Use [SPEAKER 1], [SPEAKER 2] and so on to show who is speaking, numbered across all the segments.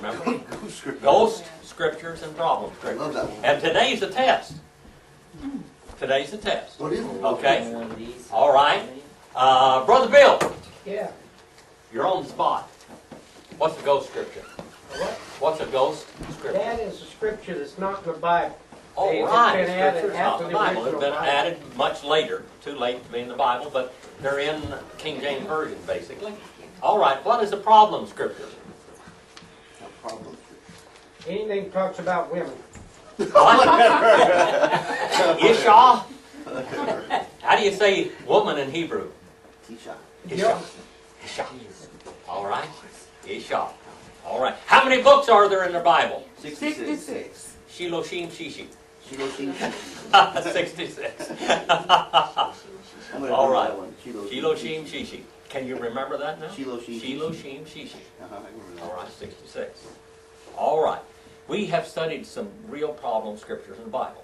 [SPEAKER 1] Remember? Ghost scriptures and problem
[SPEAKER 2] I love
[SPEAKER 1] scriptures.
[SPEAKER 2] that one.
[SPEAKER 1] And today's the test. Today's the test.
[SPEAKER 2] What is it?
[SPEAKER 1] Okay? All right. Brother Bill,
[SPEAKER 3] Yeah.
[SPEAKER 1] you're on the spot. What's a ghost scripture?
[SPEAKER 3] What?
[SPEAKER 1] What's a ghost scripture?
[SPEAKER 3] That is a scripture that's not in the Bible.
[SPEAKER 1] All
[SPEAKER 3] It's
[SPEAKER 1] right.
[SPEAKER 3] been added
[SPEAKER 1] Scripture's not
[SPEAKER 3] after
[SPEAKER 1] in
[SPEAKER 3] the
[SPEAKER 1] the Bible. It's
[SPEAKER 3] original
[SPEAKER 1] been
[SPEAKER 3] Bible.
[SPEAKER 1] added much later. Too late to be in the Bible, but they're in King James Version, basically. All right. What is a problem scripture?
[SPEAKER 2] No problem.
[SPEAKER 3] Anything talks about women.
[SPEAKER 1] What? Isha? How do you say woman in Hebrew?
[SPEAKER 2] Tisha.
[SPEAKER 1] Isha. Isha. All right. Isha. All right. How many books are there in the Bible?
[SPEAKER 2] 66.
[SPEAKER 1] Shiloshim Shishi.
[SPEAKER 2] Shiloshim.
[SPEAKER 1] 66.
[SPEAKER 2] I'm gonna
[SPEAKER 1] All
[SPEAKER 2] do
[SPEAKER 1] right.
[SPEAKER 2] that one.
[SPEAKER 1] Shiloshim Shishi. Can you remember that now?
[SPEAKER 2] Shiloshim.
[SPEAKER 1] Shiloshim Shishi.
[SPEAKER 2] I remember that.
[SPEAKER 1] All right, 66. All right. We have studied some real problem scriptures in the Bible.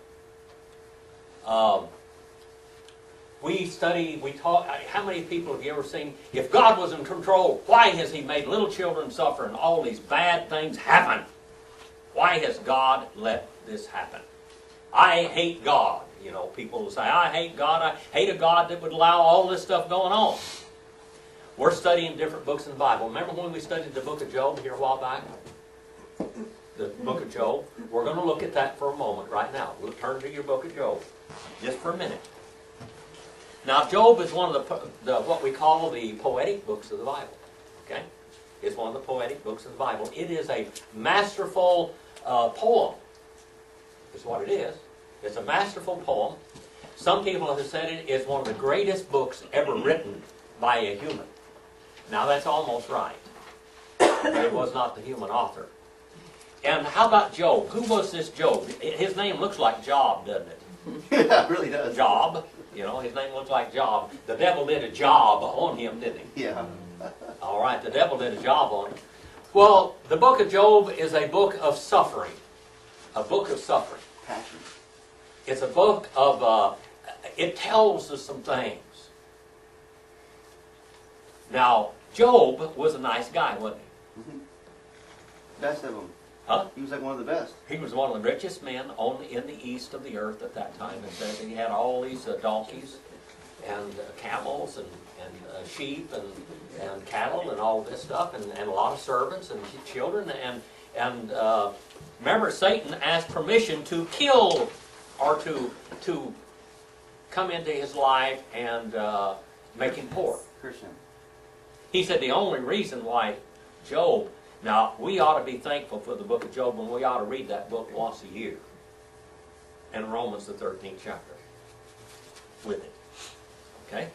[SPEAKER 1] We talk, how many people have you ever seen, if God was in control, why has He made little children suffer and all these bad things happen? Why has God let this happen? I hate God. You know, people will say, I hate God. I hate a God that would allow all this stuff going on. We're studying different books in the Bible. Remember when we studied the book of Job here a while back? The book of Job. We're going to look at that for a moment right now. We'll turn to your book of Job just for a minute. Now, Job is one of the what we call the poetic books of the Bible. Okay? It's one of the poetic books of the Bible. It is a masterful poem. Is what it is. It's a masterful poem. Some people have said it is one of the greatest books ever written by a human. Now, that's almost right. But it was not the human author. And how about Job? Who was this Job? His name looks like Job, doesn't it?
[SPEAKER 2] Yeah, it really does.
[SPEAKER 1] Job. You know, his name looks like Job. The devil did a job on him, didn't he?
[SPEAKER 2] Yeah.
[SPEAKER 1] All right, the devil did a job on him. Well, the book of Job is a book of suffering. A book of suffering.
[SPEAKER 2] Passion.
[SPEAKER 1] It's a book of, it tells us some things. Now, Job was a nice guy, wasn't he?
[SPEAKER 2] Mm-hmm. Best of them.
[SPEAKER 1] Huh?
[SPEAKER 2] He was like one of the best.
[SPEAKER 1] He was one of the richest men in the east of the earth at that time. It says he had all these donkeys and camels and sheep and cattle and all this stuff and a lot of servants and children. And remember, Satan asked permission to kill or to come into his life and make him poor.
[SPEAKER 2] Christian.
[SPEAKER 1] He said the only reason why Job... Now, we ought to be thankful for the book of Job, and we ought to read that book once a year. And Romans, the 13th chapter, with it. Okay?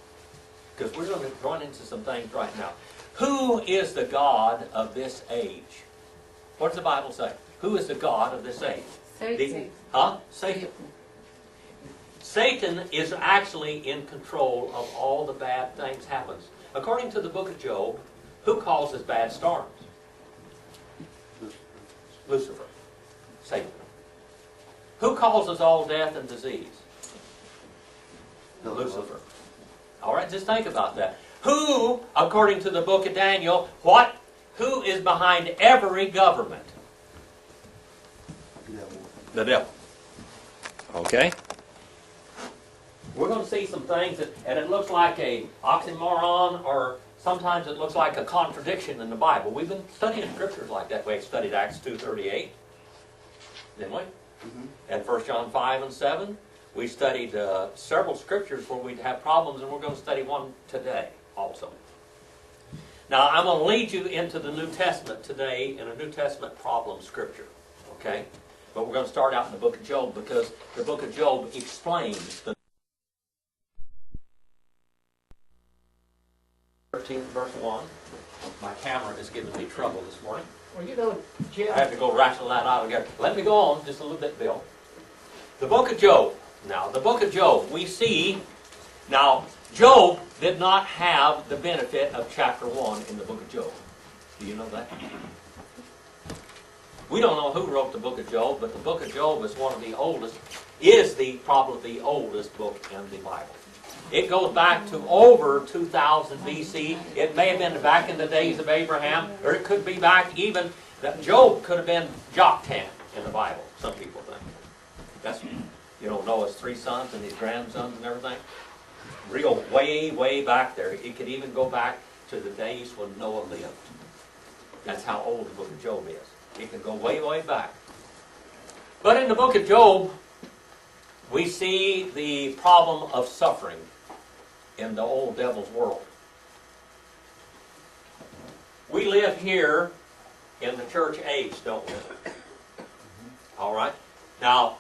[SPEAKER 1] Because we're going to run into some things right now. Who is the God of this age? What does the Bible say? Who is the God of this age?
[SPEAKER 4] Satan.
[SPEAKER 1] Satan. Satan is actually in control of all the bad things happens. According to the book of Job, who causes bad storms? Lucifer. Satan. Who causes all death and disease? Lucifer. All right, just think about that. Who, according to the book of Daniel, who is behind every government? The devil. Okay? We're going to see some things, and it looks like a oxymoron, or sometimes it looks like a contradiction in the Bible. We've been studying scriptures like that. We studied Acts 2:38, didn't we?
[SPEAKER 2] Mm-hmm.
[SPEAKER 1] And 1 John 5 and 7. We studied several scriptures where we'd have problems, and we're going to study one today also. Now, I'm going to lead you into the New Testament today in a New Testament problem scripture. Okay? But we're going to start out in the book of Job because the book of Job explains the 13th verse 1. My camera is giving me trouble this morning.
[SPEAKER 3] Well, you know, Jim.
[SPEAKER 1] I have to go rattle that out again. Let me go on just a little bit, Bill. The book of Job. Now, the book of Job, we see... Now, Job did not have the benefit of chapter 1 in the book of Job. Do you know that? We don't know who wrote the book of Job, but the book of Job is one of the oldest, probably the oldest book in the Bible. It goes back to over 2000 BC. It may have been back in the days of Abraham, or it could be back even That Job could have been Joktan in the Bible, some people think. That's, Noah's 3 sons and his grandsons and everything. Real way, way back there. It could even go back to the days when Noah lived. That's how old the book of Job is. It can go way, way back. But in the book of Job, we see the problem of suffering in the old devil's world. We live here in the church age, don't we? All right? Now,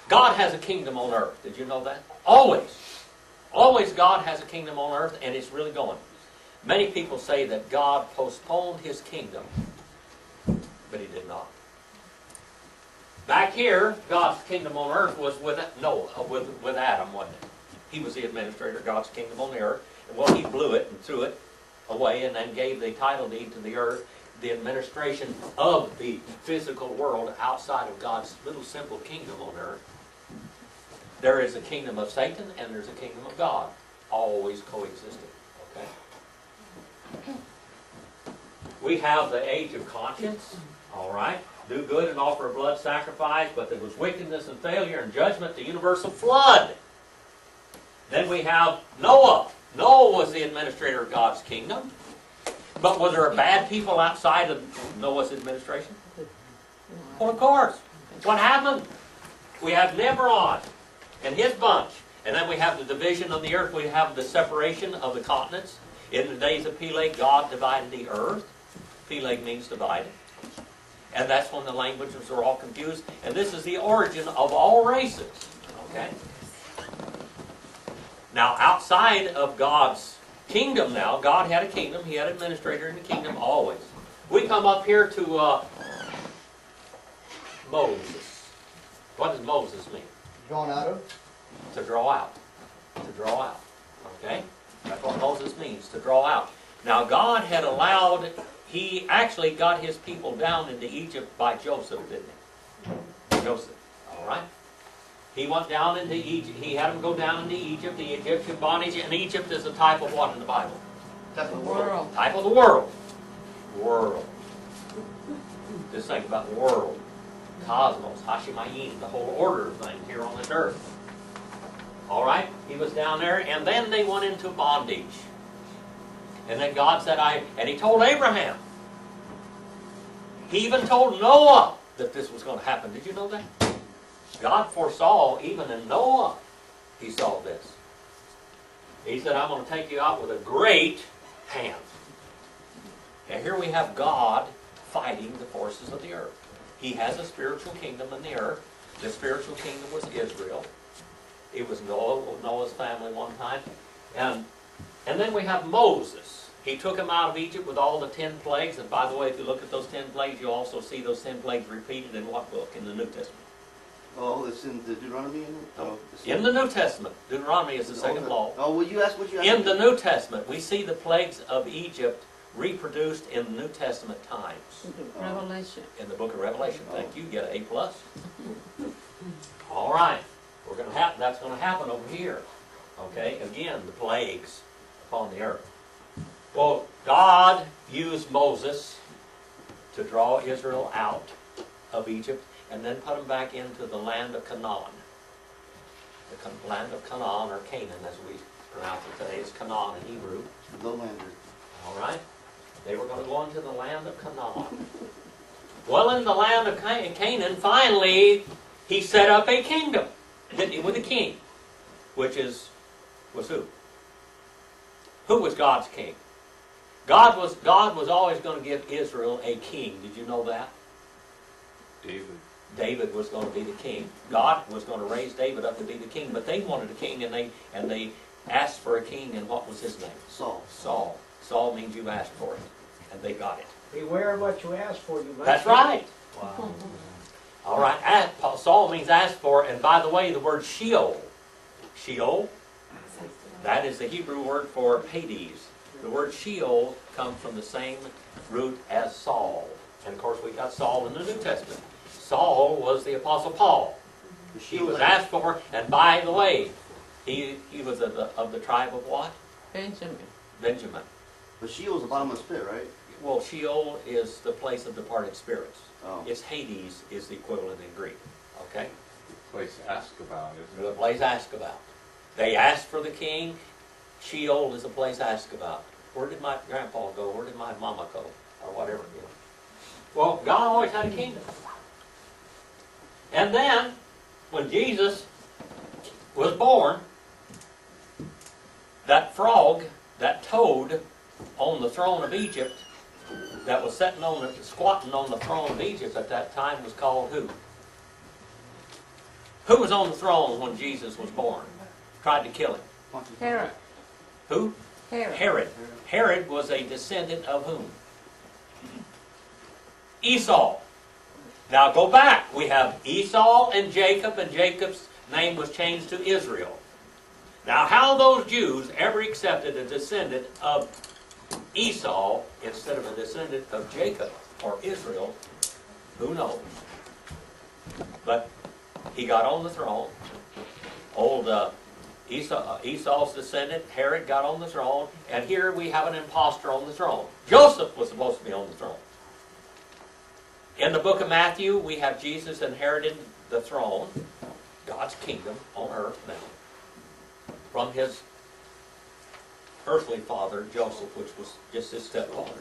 [SPEAKER 1] God has a kingdom on earth. Did you know that? Always. Always God has a kingdom on earth, and it's really going. Many people say that God postponed his kingdom, but he did not. Back here, God's kingdom on earth was with Adam, wasn't it? He was the administrator of God's kingdom on the earth. And well, he blew it and threw it away and then gave the title deed to the earth, the administration of the physical world outside of God's little simple kingdom on earth. There is a kingdom of Satan and there's a kingdom of God, always coexisting. Okay? We have the age of conscience, all right? Do good and offer a blood sacrifice, but there was wickedness and failure and judgment, the universal flood. Then we have Noah. Noah was the administrator of God's kingdom. But were there bad people outside of Noah's administration? Well, of course. What happened? We have Nimrod and his bunch. And then we have the division of the earth. We have the separation of the continents. In the days of Peleg, God divided the earth. Peleg means divided. And that's when the languages are all confused. And this is the origin of all races. Okay? Now, outside of God's kingdom now, God had a kingdom. He had an administrator in the kingdom always. We come up here to Moses. What does Moses mean?
[SPEAKER 2] Drawn out of?
[SPEAKER 1] To draw out. To draw out. Okay? That's what Moses means, to draw out. Now, God had allowed, he actually got his people down into Egypt by Joseph, didn't he? Joseph. All right? He went down into Egypt. He had them go down into Egypt, the Egyptian bondage. And Egypt is a type of what in the Bible?
[SPEAKER 2] Type of the world.
[SPEAKER 1] Type of the world. World. Just think about the world. Cosmos, Hashemayim, the whole order of things here on this earth. All right? He was down there, and then they went into bondage. And then God said, and he told Abraham. He even told Noah that this was going to happen. Did you know that? God foresaw, even in Noah, he saw this. He said, I'm going to take you out with a great hand. And here we have God fighting the forces of the earth. He has a spiritual kingdom in the earth. The spiritual kingdom was Israel. It was Noah's family one time. And then we have Moses. He took him out of Egypt with all the 10 plagues. And by the way, if you look at those 10 plagues, you'll also see those 10 plagues repeated in what book? In the New Testament.
[SPEAKER 2] Oh, it's in the Deuteronomy? Oh,
[SPEAKER 1] In the New Testament. Deuteronomy is the second law.
[SPEAKER 2] Oh, well, you asked what you asked.
[SPEAKER 1] In the New Testament, we see the plagues of Egypt reproduced in the New Testament times.
[SPEAKER 4] Revelation.
[SPEAKER 1] In the book of Revelation. Thank you. Get an A+. All right. We're going to have that's going to happen over here. Okay. Again, the plagues upon the earth. Well, God used Moses to draw Israel out of Egypt and then put them back into the land of Canaan. The land of Canaan, or Canaan as we pronounce it today, is Canaan in Hebrew.
[SPEAKER 2] The lowlander.
[SPEAKER 1] All right. They were going to go into the land of Canaan. Well, in the land of Canaan, finally, he set up a kingdom with a king, which was who? Who was God's king? God was always going to give Israel a king. Did you know that?
[SPEAKER 5] David.
[SPEAKER 1] David was going to be the king. God was going to raise David up to be the king, but they wanted a king, and they asked for a king, and what was his name?
[SPEAKER 2] Saul.
[SPEAKER 1] Saul. Saul means you asked for it, and they got it.
[SPEAKER 3] Beware of what you ask for, you must.
[SPEAKER 1] That's right. Wow. All right. Saul means asked for, and by the way, the word Sheol, that is the Hebrew word for Hades. The word Sheol comes from the same root as Saul, and of course we got Saul in the New Testament. Saul was the Apostle Paul. He was asked for, and by the way, he was of the tribe of what?
[SPEAKER 4] Benjamin.
[SPEAKER 1] Benjamin.
[SPEAKER 2] But Sheol's the bottomless pit, right?
[SPEAKER 1] Well, Sheol is the place of departed spirits.
[SPEAKER 2] Oh.
[SPEAKER 1] It's Hades is the equivalent in Greek. Okay?
[SPEAKER 5] Place ask about, isn't
[SPEAKER 1] The
[SPEAKER 5] it?
[SPEAKER 1] place asked about. They asked for the king. Sheol is the place asked about. Where did my grandpa go? Where did my mama go? Or whatever, you know. Well, God always had a kingdom. And then, when Jesus was born, that frog, that toad on the throne of Egypt, that was squatting on the throne of Egypt at that time was called who? Who was on the throne when Jesus was born? Tried to kill him.
[SPEAKER 4] Herod.
[SPEAKER 1] Who?
[SPEAKER 4] Herod.
[SPEAKER 1] Herod. Herod was a descendant of whom? Esau. Now go back. We have Esau and Jacob's name was changed to Israel. Now how those Jews ever accepted a descendant of Esau instead of a descendant of Jacob or Israel, who knows? But he got on the throne. Old Esau's descendant, Herod, got on the throne, and here we have an impostor on the throne. Joseph was supposed to be on the throne. In the book of Matthew, we have Jesus inherited the throne, God's kingdom on earth now, from his earthly father, Joseph, which was just his stepfather.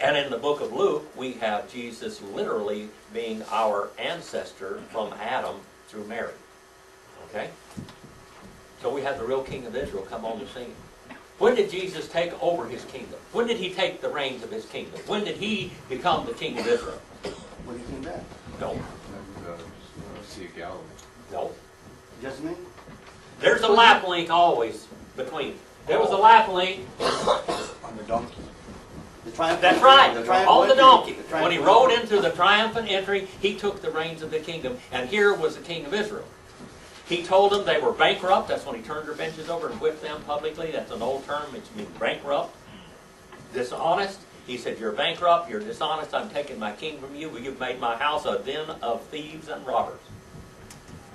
[SPEAKER 1] And in the book of Luke, we have Jesus literally being our ancestor from Adam through Mary. Okay? So we have the real king of Israel come on the scene. When did Jesus take over his kingdom? When did he take the reins of his kingdom? When did he become the king of Israel?
[SPEAKER 2] When he came back.
[SPEAKER 1] No.
[SPEAKER 5] Sea of Galilee.
[SPEAKER 1] No.
[SPEAKER 2] Just me?
[SPEAKER 1] There's a lap link always between. There was a lap link.
[SPEAKER 2] On the donkey. The triumphant.
[SPEAKER 1] That's right.
[SPEAKER 2] The triumphant
[SPEAKER 1] On the
[SPEAKER 2] entry.
[SPEAKER 1] donkey.
[SPEAKER 2] The
[SPEAKER 1] When he
[SPEAKER 2] triumphant
[SPEAKER 1] rode
[SPEAKER 2] entry.
[SPEAKER 1] into the triumphant entry, he took the reins of the kingdom. And here was the king of Israel. He told them they were bankrupt. That's when he turned their benches over and whipped them publicly. That's an old term. It means bankrupt. Dishonest. He said, you're bankrupt. You're dishonest. I'm taking my king from you. You've made my house a den of thieves and robbers.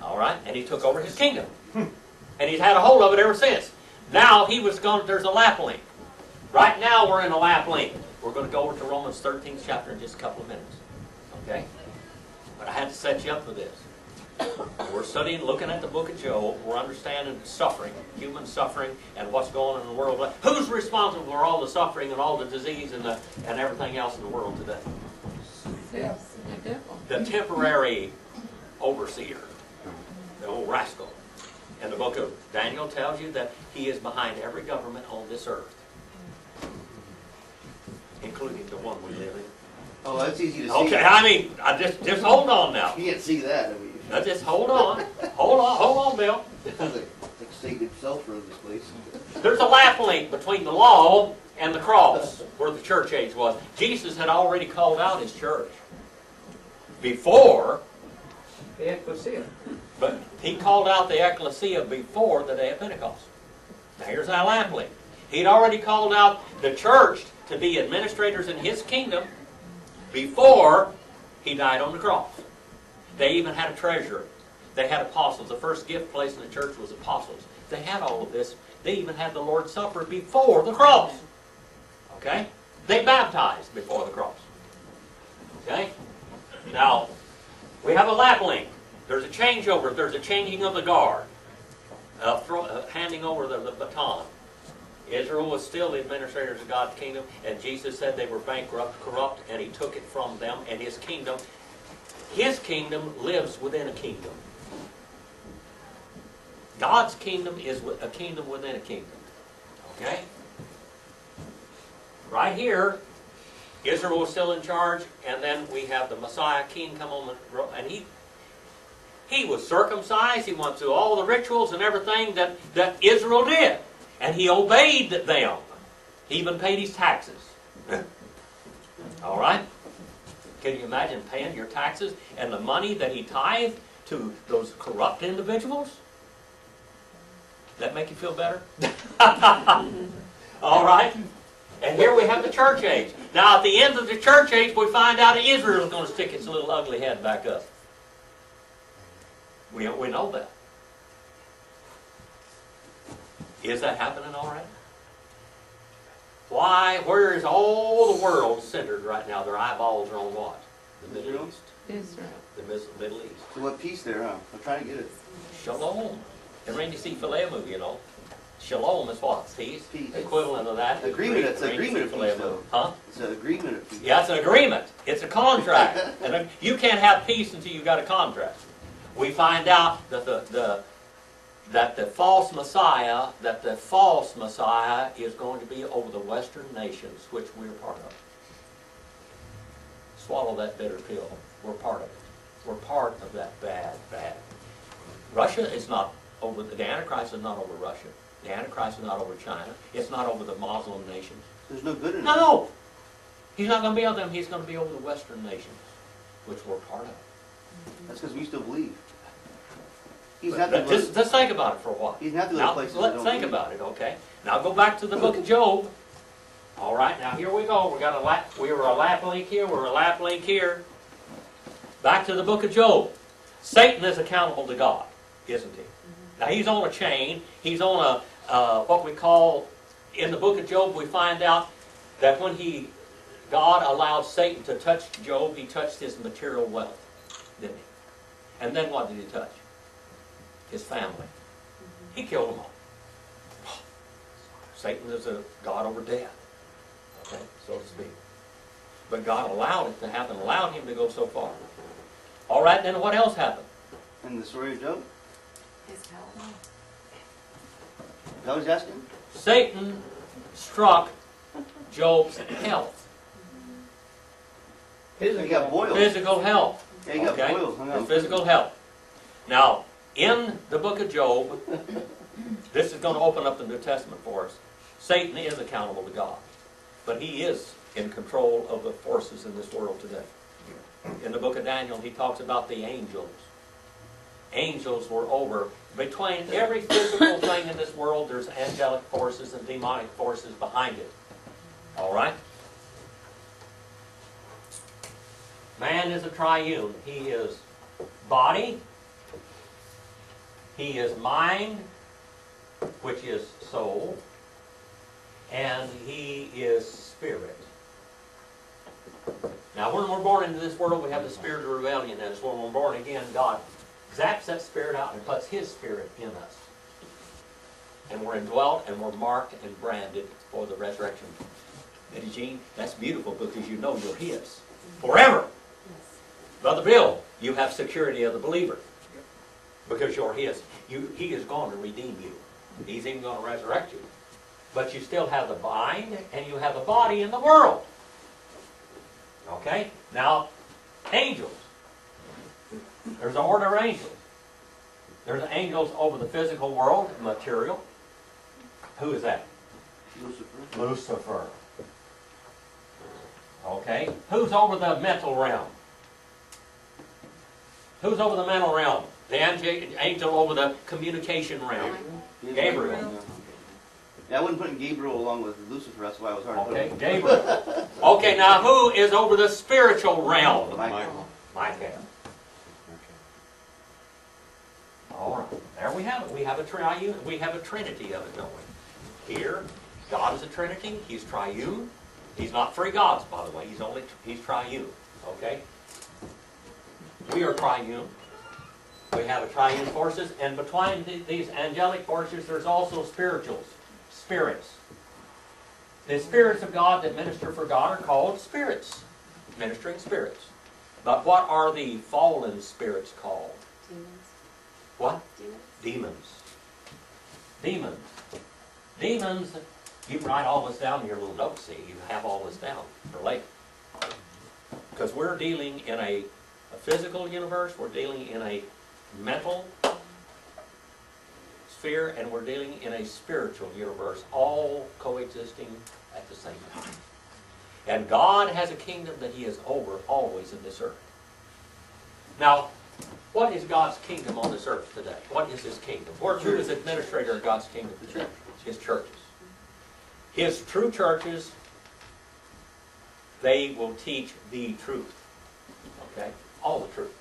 [SPEAKER 1] All right? And he took over his kingdom. And he's had a hold of it ever since. Now he was going, there's a lap link. Right now we're in a lap link. We're going to go over to Romans 13th chapter in just a couple of minutes. Okay? But I had to set you up for this. We're studying, looking at the book of Job. We're understanding suffering, human suffering, and what's going on in the world. Who's responsible for all the suffering and all the disease and everything else in the world today?
[SPEAKER 4] Yes, the devil.
[SPEAKER 1] The temporary overseer, the old rascal. And the book of Daniel tells you that he is behind every government on this earth, including the one we live in.
[SPEAKER 2] Oh, that's easy to see.
[SPEAKER 1] Okay, I mean, just hold on now.
[SPEAKER 2] You can't see that. I mean,
[SPEAKER 1] Now just hold on. Hold on, Bill.
[SPEAKER 2] it's like Satan himself runs this place.
[SPEAKER 1] There's a lap link between the law and the cross, where the church age was. Jesus had already called out his church before,
[SPEAKER 3] The ecclesia.
[SPEAKER 1] but he called out the ecclesia before the day of Pentecost. Now here's our lap link. He'd already called out the church to be administrators in his kingdom before he died on the cross. They even had a treasurer. They had apostles. The first gift placed in the church was apostles. They had all of this. They even had the Lord's Supper before the cross. Okay? They baptized before the cross. Okay? Now, we have a lap link. There's a changeover. There's a changing of the guard. Handing over the baton. Israel was still the administrators of God's kingdom, and Jesus said they were bankrupt, corrupt, and he took it from them, and his kingdom lives within a kingdom. God's kingdom is a kingdom within a kingdom. Okay? Right here, Israel was still in charge, and then we have the Messiah king come on, and he was circumcised. He went through all the rituals and everything that Israel did. And he obeyed them. He even paid his taxes. All right? Can you imagine paying your taxes and the money that he tithed to those corrupt individuals? That make you feel better? All right? And here we have the church age. Now, at the end of the church age, we find out Israel is going to stick its little ugly head back up. We know that. Is that happening already? Why? Where is all the world centered right now? Their eyeballs are on what? The Middle
[SPEAKER 2] Israel?
[SPEAKER 1] East.
[SPEAKER 4] Israel.
[SPEAKER 1] The Middle East.
[SPEAKER 2] So what peace there, huh? I'm trying to get it.
[SPEAKER 1] Shalom. And Randy C. Phillips movie, you know. Shalom is what? Peace?
[SPEAKER 2] Peace.
[SPEAKER 1] Equivalent of that. is
[SPEAKER 2] Agreement,
[SPEAKER 1] Greek
[SPEAKER 2] it's an
[SPEAKER 1] Randy C.
[SPEAKER 2] agreement of
[SPEAKER 1] Phillips
[SPEAKER 2] peace, though.
[SPEAKER 1] movie. Huh?
[SPEAKER 2] It's an agreement of peace.
[SPEAKER 1] Yeah, it's an agreement. It's a contract. And you can't have peace until you've got a contract. We find out that the false Messiah is going to be over the Western nations, which we're part of. Swallow that bitter pill. We're part of it. We're part of that bad. Russia is not over, the Antichrist is not over Russia. The Antichrist is not over China. It's not over the Muslim nations.
[SPEAKER 2] There's no good in it.
[SPEAKER 1] No! He's not going to be over them. He's going to be over the Western nations, which we're part of.
[SPEAKER 2] That's because we still believe. He's
[SPEAKER 1] But
[SPEAKER 2] not
[SPEAKER 1] just think about it for a while.
[SPEAKER 2] He's not the
[SPEAKER 1] Now,
[SPEAKER 2] places that
[SPEAKER 1] let's
[SPEAKER 2] don't
[SPEAKER 1] think
[SPEAKER 2] believe.
[SPEAKER 1] about it, okay? Now go back to the book of Job. All right, now here we go. We were a lap link here. We're a lap link here. Back to the book of Job. Satan is accountable to God, isn't he? Now he's on a chain. He's on what we call, in the book of Job, we find out that when God allowed Satan to touch Job, he touched his material wealth, didn't he? And then what did he touch? His family. He killed them all. Satan is a god over death, okay, so to speak. But God allowed it to happen, allowed him to go so far. All right, then what else happened?
[SPEAKER 2] In the story of Job?
[SPEAKER 6] His health.
[SPEAKER 2] Is that what he's asking?
[SPEAKER 1] Satan struck Job's health,
[SPEAKER 2] He got boiled.
[SPEAKER 1] physical health.
[SPEAKER 2] Yeah, he got
[SPEAKER 1] Okay?
[SPEAKER 2] boiled. Hung
[SPEAKER 1] His
[SPEAKER 2] on.
[SPEAKER 1] physical health. Now, in the book of Job, this is going to open up the New Testament for us. Satan is accountable to God, but he is in control of the forces in this world today. In the book of Daniel, he talks about the angels. Angels were over. Between every physical thing in this world, there's angelic forces and demonic forces behind it. All right? Man is a triune. He is body, he is mind, which is soul, and he is spirit. Now, when we're born into this world, we have the spirit of rebellion in us. When we're born again, God zaps that spirit out and puts his spirit in us. And we're indwelt and we're marked and branded for the resurrection. Eddie Jean, that's beautiful because you know you're his forever. Brother Bill, you have security of the believer because you're his. He is going to redeem you. He's even going to resurrect you. But you still have the mind and you have the body in the world. Okay? Now, angels. There's an order of angels. There's angels over the physical world, material. Who is that?
[SPEAKER 2] Lucifer.
[SPEAKER 1] Lucifer. Okay? Who's over the mental realm? Who's over the mental realm? The angel over the communication realm. Gabriel.
[SPEAKER 2] Yeah, I wouldn't put Gabriel along with Lucifer. That's why I was hard to put
[SPEAKER 1] Okay,
[SPEAKER 2] him.
[SPEAKER 1] Gabriel. Okay, now who is over the spiritual realm?
[SPEAKER 2] Michael.
[SPEAKER 1] Michael. All right, there we have it. We have a triune. We have a trinity of it, don't we? Here, God is a trinity. He's triune. He's not three gods, by the way. He's triune. Okay. We are triune. We have a triune forces, and between these angelic forces, there's also spirituals, spirits. The spirits of God that minister for God are called spirits, ministering spirits. But what are the fallen spirits called?
[SPEAKER 6] Demons.
[SPEAKER 1] What?
[SPEAKER 6] Demons.
[SPEAKER 1] Demons. Demons, you can write all this down in your little notes, see, you have all this down for later. Because we're dealing in a physical universe, we're dealing in a mental sphere, and we're dealing in a spiritual universe, all coexisting at the same time. And God has a kingdom that he is over always in this earth. Now, what is God's kingdom on this earth today? What is his kingdom? Who is the administrator of God's kingdom today? His churches. His true churches, they will teach the truth. Okay? All the truth.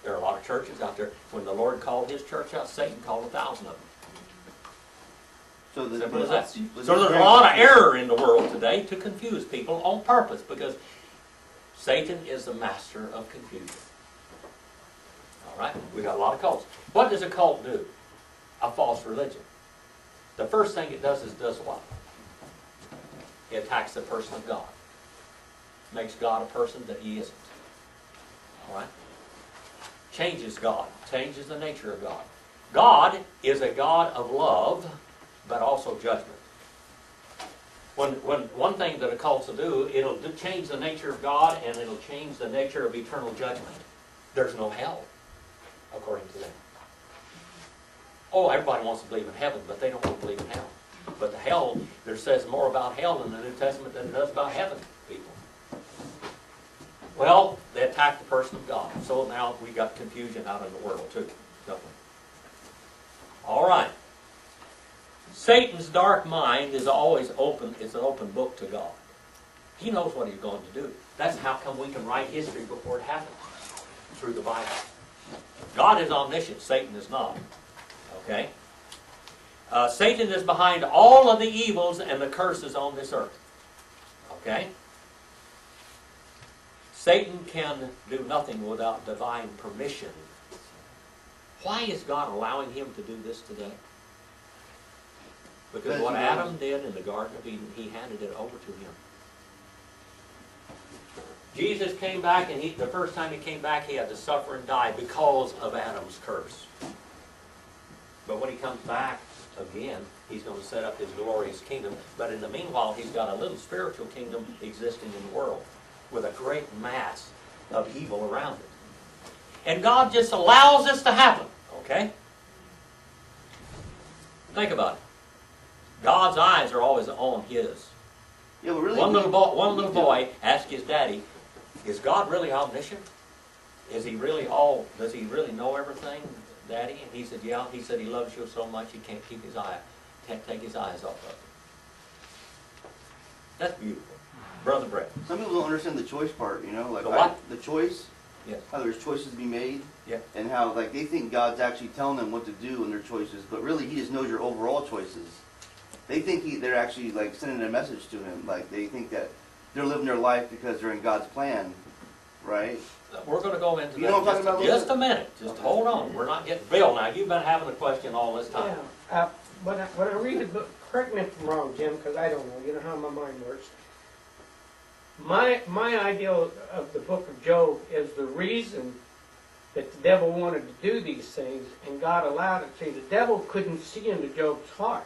[SPEAKER 1] There are a lot of churches out there. When the Lord called his church out, Satan called 1,000 of them.
[SPEAKER 2] So the,
[SPEAKER 1] Simple as that.
[SPEAKER 2] was
[SPEAKER 1] So
[SPEAKER 2] this
[SPEAKER 1] there's a
[SPEAKER 2] very-
[SPEAKER 1] lot of error in the world today to confuse people on purpose because Satan is the master of confusion. All right? We got a lot of cults. What does a cult do? A false religion. The first thing it does is does what? It attacks the person of God. Makes God a person that he isn't. All right? Changes God. Changes the nature of God. God is a God of love, but also judgment. One thing that a cult will do, it'll change the nature of God and it'll change the nature of eternal judgment. There's no hell, according to them. Oh, everybody wants to believe in heaven, but they don't want to believe in hell. But the hell, there says more about hell in the New Testament than it does about heaven, people. Well, they attack the person of God. So now we got confusion out in the world too, don't we? All right. Satan's dark mind is always open. It's an open book to God. He knows what he's going to do. That's how come we can write history before it happens. Through the Bible. God is omniscient. Satan is not. Okay? Satan is behind all of the evils and the curses on this earth. Okay? Satan can do nothing without divine permission. Why is God allowing him to do this today? Because what Adam did in the Garden of Eden, he handed it over to him. Jesus came back, and the first time he came back, he had to suffer and die because of Adam's curse. But when he comes back again, he's going to set up his glorious kingdom. But in the meanwhile, he's got a little spiritual kingdom existing in the world with a great mass of evil around it. And God just allows this to happen, okay? Think about it. God's eyes are always on his.
[SPEAKER 2] Yeah, but really,
[SPEAKER 1] One little boy asked his daddy, is God really omniscient? Is he really does he really know everything, Daddy? And he said, yeah. He said he loves you so much he can't take his eyes off of you. That's beautiful. Brother Brett.
[SPEAKER 2] some people don't understand the choice part, you know, like
[SPEAKER 1] The what?
[SPEAKER 2] the choice,
[SPEAKER 1] Yes.
[SPEAKER 2] how there's choices to be made,
[SPEAKER 1] Yeah.
[SPEAKER 2] and how like they think God's actually telling them what to do in their choices, but really He just knows your overall choices. They think they're actually like sending a message to Him, like they think that they're living their life because they're in God's plan, right?
[SPEAKER 1] We're going to go into
[SPEAKER 2] You know what I'm
[SPEAKER 1] that
[SPEAKER 2] talking about a
[SPEAKER 1] just
[SPEAKER 2] little
[SPEAKER 1] a minute. Just hold on. We're not getting Bill. Now you've been having a question all this time.
[SPEAKER 3] Yeah, when I read the book, correct me if I'm wrong, Jim, because I don't know. You know how my mind works. My idea of the book of Job is the reason that the devil wanted to do these things, and God allowed it. See, the devil couldn't see into Job's heart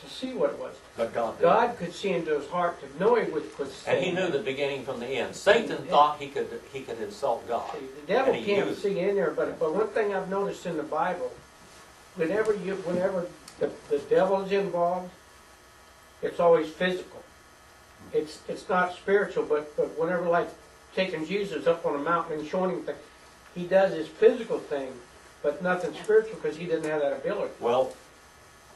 [SPEAKER 3] to see what it was.
[SPEAKER 1] But God did.
[SPEAKER 3] God could see into his heart to know he was
[SPEAKER 1] And he knew the beginning from the end. Satan thought he could insult God.
[SPEAKER 3] See, the devil
[SPEAKER 1] And he
[SPEAKER 3] can't
[SPEAKER 1] used-
[SPEAKER 3] see in there, but one thing I've noticed in the Bible, whenever the devil's involved, it's always physical. It's not spiritual, but whenever, like taking Jesus up on a mountain and showing him things, he does his physical thing, but nothing spiritual because he didn't have that ability.
[SPEAKER 1] Well,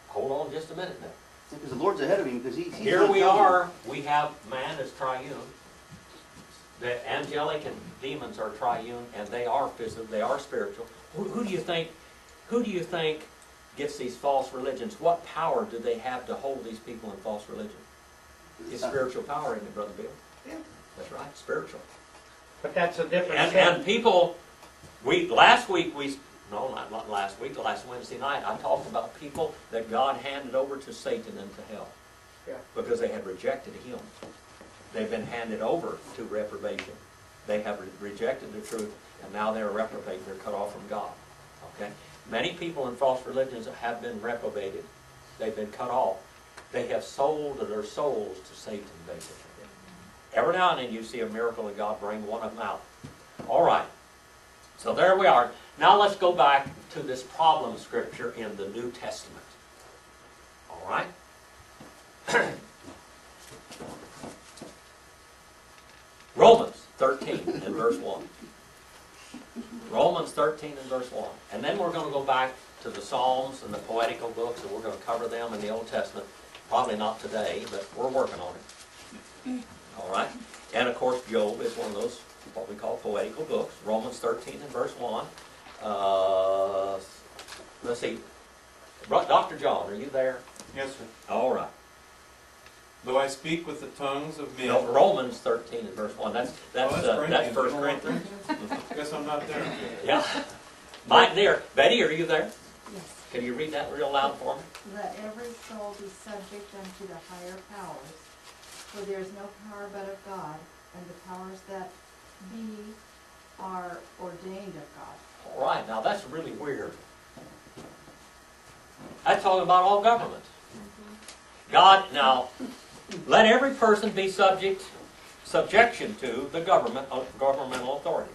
[SPEAKER 1] hold on just a minute now.
[SPEAKER 2] Because the Lord's ahead of him, because He's
[SPEAKER 1] Here
[SPEAKER 2] not
[SPEAKER 1] we
[SPEAKER 2] telling
[SPEAKER 1] are. We have man as triune. The angelic and demons are triune, and they are physical. They are spiritual. Who do you think? Who do you think gets these false religions? What power do they have to hold these people in false religion? It's spiritual power, isn't it, Brother Bill?
[SPEAKER 2] Yeah.
[SPEAKER 1] That's right, spiritual.
[SPEAKER 3] But that's a different
[SPEAKER 1] And
[SPEAKER 3] thing.
[SPEAKER 1] people, last Wednesday night, I talked about people that God handed over to Satan and to hell.
[SPEAKER 3] Yeah.
[SPEAKER 1] Because they had rejected Him. They've been handed over to reprobation. They have rejected the truth, and now they're reprobate. They're cut off from God. Okay? Many people in false religions have been reprobated. They've been cut off. They have sold their souls to Satan, basically. Every now and then you see a miracle of God bring one of them out. All right. So there we are. Now let's go back to this problem scripture in the New Testament. All right? Romans 13 and verse 1. Romans 13 and verse 1. And then we're going to go back to the Psalms and the poetical books, and we're going to cover them in the Old Testament. Probably not today, but we're working on it. All right? And of course, Job is one of those, what we call poetical books. Romans 13 and verse 1. Let's see. Dr. John, are you there?
[SPEAKER 7] Yes, sir.
[SPEAKER 1] All right.
[SPEAKER 7] Though I speak with the tongues of men.
[SPEAKER 1] No, Romans 13 and verse 1. That's
[SPEAKER 7] Corinthians.
[SPEAKER 1] First Corinthians.
[SPEAKER 7] Guess I'm not there.
[SPEAKER 1] Yeah. Mike, there. Betty, are you there?
[SPEAKER 8] Yes.
[SPEAKER 1] Can you read that real loud for me?
[SPEAKER 8] Let every soul be subject unto the higher powers, for there is no power but of God, and the powers that be are ordained of God.
[SPEAKER 1] All right. Now that's really weird. That's talking about all governments. God, now, let every person be subjection to the governmental authorities.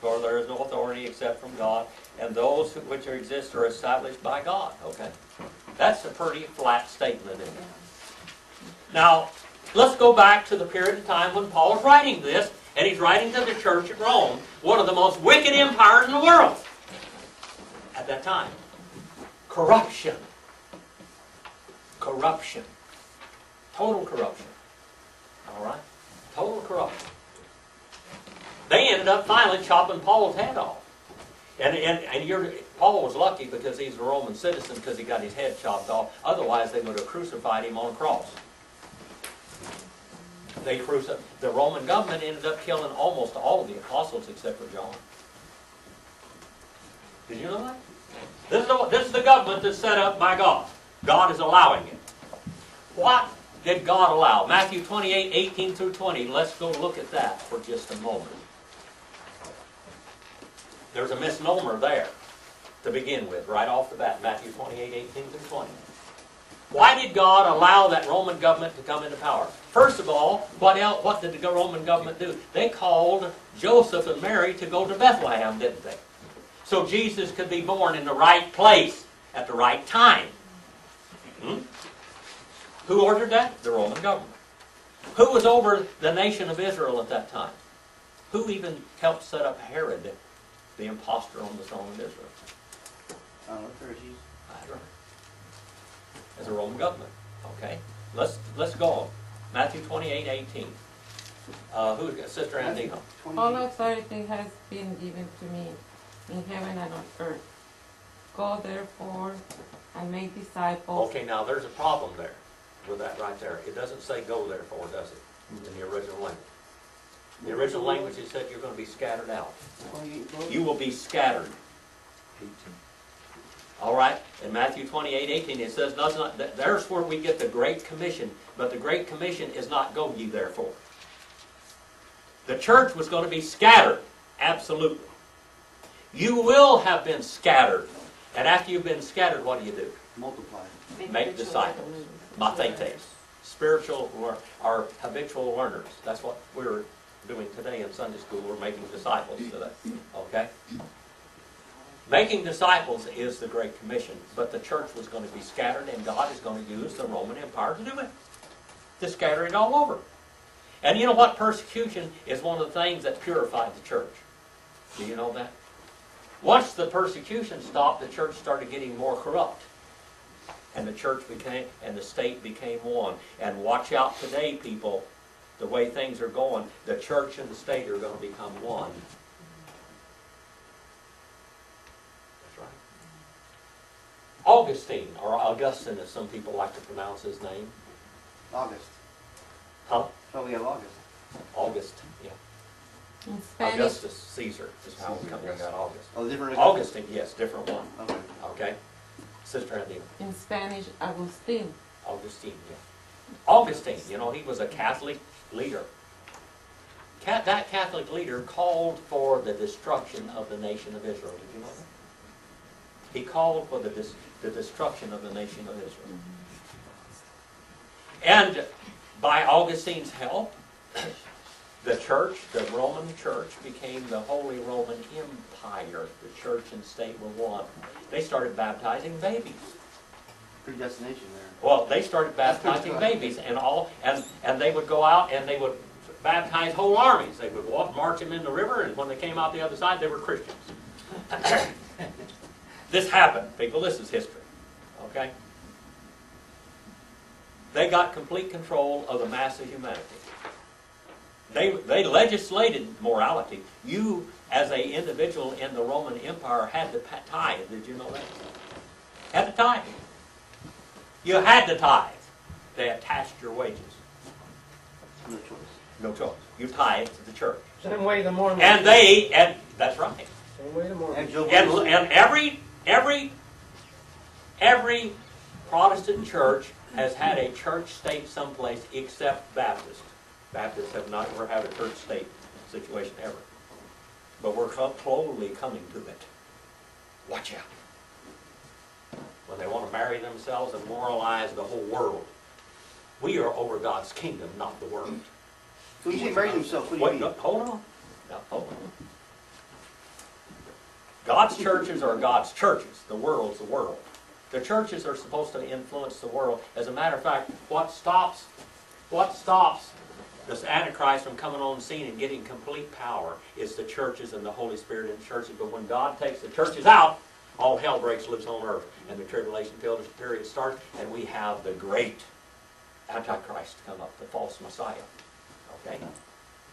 [SPEAKER 1] For there is no authority except from God, and those which exist are established by God. Okay? That's a pretty flat statement, isn't it? Now, let's go back to the period of time when Paul was writing this, and he's writing to the church at Rome, one of the most wicked empires in the world at that time. Corruption. Corruption. Total corruption. All right? Total corruption. They ended up finally chopping Paul's head off. Paul was lucky because he's a Roman citizen because he got his head chopped off. Otherwise, they would have crucified him on a cross. The Roman government ended up killing almost all of the apostles except for John. Did you know that? This is the government that's set up by God. God is allowing it. What did God allow? Matthew 28, 18 through 20. Let's go look at that for just a moment. There's a misnomer there to begin with, right off the bat. Matthew 28, 18 through 20. Why did God allow that Roman government to come into power? First of all, what did the Roman government do? They called Joseph and Mary to go to Bethlehem, didn't they? So Jesus could be born in the right place at the right time. Who ordered that? The Roman government. Who was over the nation of Israel at that time? Who even helped set up Herod, the impostor on the throne of Israel?
[SPEAKER 2] I don't know, Pharisees.
[SPEAKER 1] That's right. As a Roman government. Okay. Let's go on. Matthew 28, 18. Sister Andina.
[SPEAKER 4] All authority has been given to me in heaven and on earth. Go therefore and make disciples.
[SPEAKER 1] Okay, now there's a problem there with that right there. It doesn't say go therefore, does it? In the original language. In the original language it said you're going to be scattered out. You will be scattered. All right? In Matthew 28, 18 it says, there's where we get the Great Commission. But the Great Commission is not go ye therefore. The church was going to be scattered. Absolutely. You will have been scattered. And after you've been scattered, what do?
[SPEAKER 2] Multiply.
[SPEAKER 1] Make disciples. Mathetes. Spiritual or habitual learners. That's what we're doing today in Sunday school. We're making disciples today. Okay? Making disciples is the Great Commission. But the church was going to be scattered, and God is going to use the Roman Empire to do it. To scatter it all over. And you know what? Persecution is one of the things that purified the church. Do you know that? Once the persecution stopped, the church started getting more corrupt. And the church and the state became one. And watch out today, people, the way things are going, the church and the state are going to become one. That's right. Augustine, or Augustine as some people like to pronounce his name.
[SPEAKER 2] August.
[SPEAKER 1] Huh?
[SPEAKER 2] Probably have August.
[SPEAKER 1] August, yeah.
[SPEAKER 4] In Spanish,
[SPEAKER 1] Augustus Caesar is how we come to that August.
[SPEAKER 2] Oh, different.
[SPEAKER 1] Augustine, yes, different one.
[SPEAKER 2] Okay.
[SPEAKER 1] Okay? Sister Andina.
[SPEAKER 4] in Spanish, Agustín.
[SPEAKER 1] Augustine, yeah. Augustine, you know, he was a Catholic leader. That Catholic leader called for the destruction of the nation of Israel. Did you know that? He called for the destruction of the nation of Israel. And by Augustine's help, the church, the Roman church, became the Holy Roman Empire. The church and state were one. They started baptizing babies.
[SPEAKER 2] Predestination there.
[SPEAKER 1] Well, they started baptizing babies and they would go out and they would baptize whole armies. They would march them in the river, and when they came out the other side, they were Christians. This happened, people. This is history. Okay? They got complete control of the mass of humanity. They legislated morality. You, as an individual in the Roman Empire, had to tithe. Did you know that? Had to tithe. You had to tithe. They attached your wages.
[SPEAKER 2] No choice.
[SPEAKER 1] No choice. You tithe to the church.
[SPEAKER 3] Same way the Mormons.
[SPEAKER 1] And that's right.
[SPEAKER 3] Same way the Mormons.
[SPEAKER 2] And Joe
[SPEAKER 1] And,
[SPEAKER 2] Wilson-
[SPEAKER 1] and every Protestant church has had a church state someplace except Baptist. Baptists have not ever had a church state situation ever. But we're slowly coming to it. Watch out. When they want to marry themselves and moralize the whole world. We are over God's kingdom, not the world.
[SPEAKER 2] So when you say marry themselves, what do you
[SPEAKER 1] Wait,
[SPEAKER 2] mean?
[SPEAKER 1] no, hold on. Now, hold on. God's churches are God's churches. The world's the world. The churches are supposed to influence the world. As a matter of fact, what stops this Antichrist from coming on the scene and getting complete power is the churches and the Holy Spirit in the churches. But when God takes the churches out, all hell breaks loose on earth. And the tribulation period starts, and we have the great Antichrist come up, the false Messiah. Okay?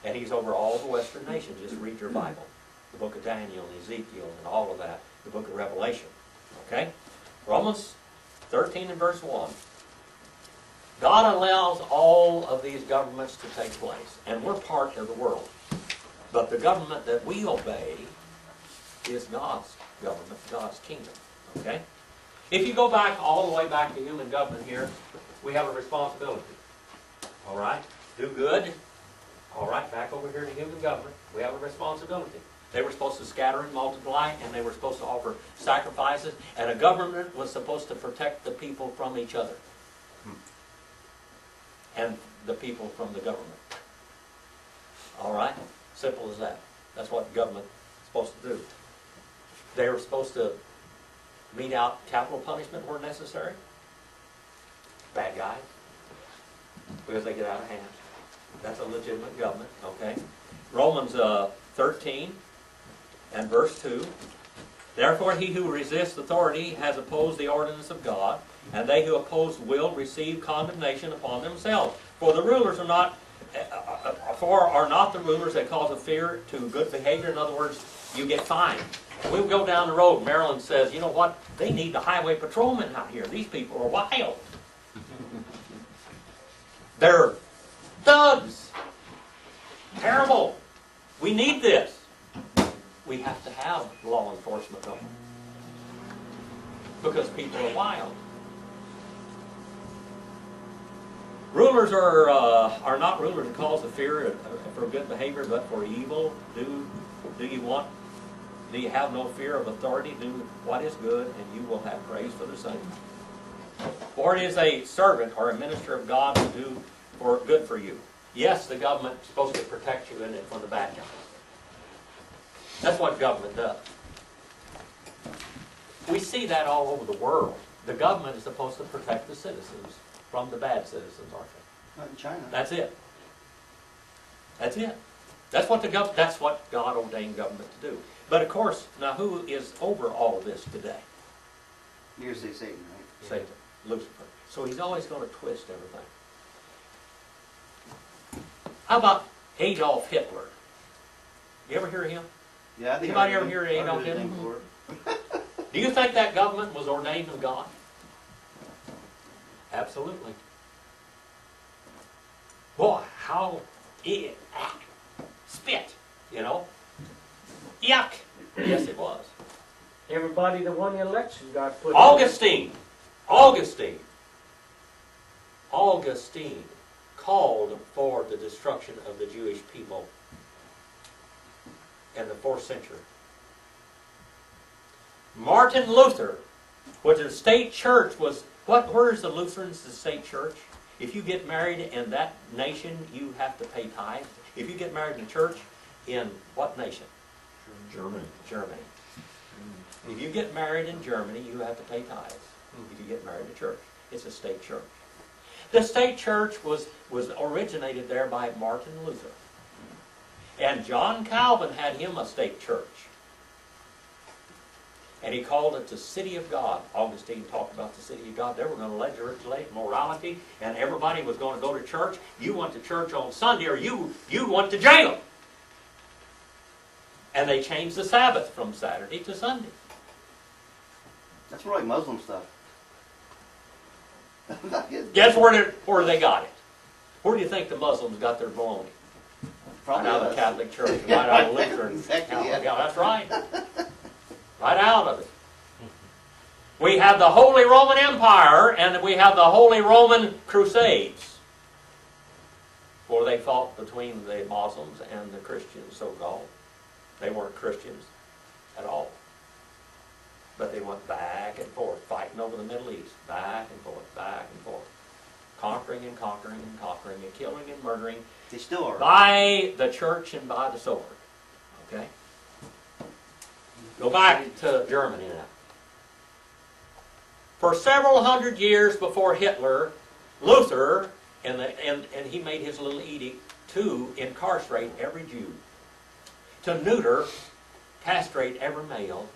[SPEAKER 1] And he's over all the Western nations. Just read your Bible. The book of Daniel and Ezekiel and all of that. The book of Revelation. Okay? Romans 13 and verse 1. God allows all of these governments to take place. And we're part of the world. But the government that we obey is God's government, God's kingdom. Okay? If you go back all the way back to human government here, we have a responsibility. All right? Do good. All right, back over here to human government, we have a responsibility. They were supposed to scatter and multiply, and they were supposed to offer sacrifices, and a government was supposed to protect the people from each other. And the people from the government. All right? Simple as that. That's what the government is supposed to do. They were supposed to mete out capital punishment where necessary. Bad guys. Because they get out of hand. That's a legitimate government, okay? Romans 13 and verse 2. Therefore he who resists authority has opposed the ordinance of God, and they who oppose will receive condemnation upon themselves. For the rulers are not, are not the rulers that cause a fear to good behavior. In other words, you get fined. We go down the road, Maryland says, you know what, they need the highway patrolmen out here. These people are wild. They're thugs. Terrible. We need this. We have to have law enforcement though. Because people are wild. Rulers are not rulers to cause the fear for good behavior, but for evil. Do you have no fear of authority? Do what is good, and you will have praise for the same. For it is a servant or a minister of God to do for good for you. Yes, the government is supposed to protect you in it from the bad guys. That's what government does. We see that all over the world. The government is supposed to protect the citizens from the bad citizens, aren't they?
[SPEAKER 2] Not in China.
[SPEAKER 1] That's it. That's it. That's what God ordained government to do. But of course, now who is over all of this today?
[SPEAKER 2] You're going to say Satan, right?
[SPEAKER 1] Satan, Lucifer. So he's always going to twist everything. How about Adolf Hitler? You ever hear of him?
[SPEAKER 2] Yeah, I think
[SPEAKER 1] Anybody
[SPEAKER 2] I
[SPEAKER 1] ever hear of Adolf
[SPEAKER 2] heard his
[SPEAKER 1] Hitler?
[SPEAKER 2] name before.
[SPEAKER 1] Do you think that government was ordained of God? Absolutely. Boy, how spit, you know? Yuck. Yes, it was.
[SPEAKER 3] Everybody that won the election got put
[SPEAKER 1] Augustine called for the destruction of the Jewish people in the 4th century. Martin Luther, which the state church was, where is the Lutherans, the state church? If you get married in that nation, you have to pay tithes. If you get married in church, in what nation? Germany. If you get married in Germany, you have to pay tithes. If you get married in church, it's a state church. The state church was originated there by Martin Luther. And John Calvin had him a state church. And he called it the city of God. Augustine talked about the city of God. They were going to legislate morality, and everybody was going to go to church. You went to church on Sunday, or you went to jail. And they changed the Sabbath from Saturday to Sunday.
[SPEAKER 2] That's more like Muslim stuff. I'm not kidding.
[SPEAKER 1] Guess where they got it? Where do you think the Muslims got their baloney?
[SPEAKER 2] Probably
[SPEAKER 1] Right out of
[SPEAKER 2] us.
[SPEAKER 1] the Catholic Church, right out of Lutheran.
[SPEAKER 2] Exactly, yeah.
[SPEAKER 1] Yeah, that's right. Right out of it. We have the Holy Roman Empire and we have the Holy Roman Crusades, where they fought between the Muslims and the Christians, so-called. They weren't Christians at all. But they went back and forth, fighting over the Middle East, back and forth, back and forth. Conquering and conquering and conquering and killing and murdering
[SPEAKER 2] They still are.
[SPEAKER 1] by the church and by the sword. Okay? Go back to Germany now. For several hundred years before Hitler, Luther, and he made his little edict to incarcerate every Jew, to neuter, castrate every male,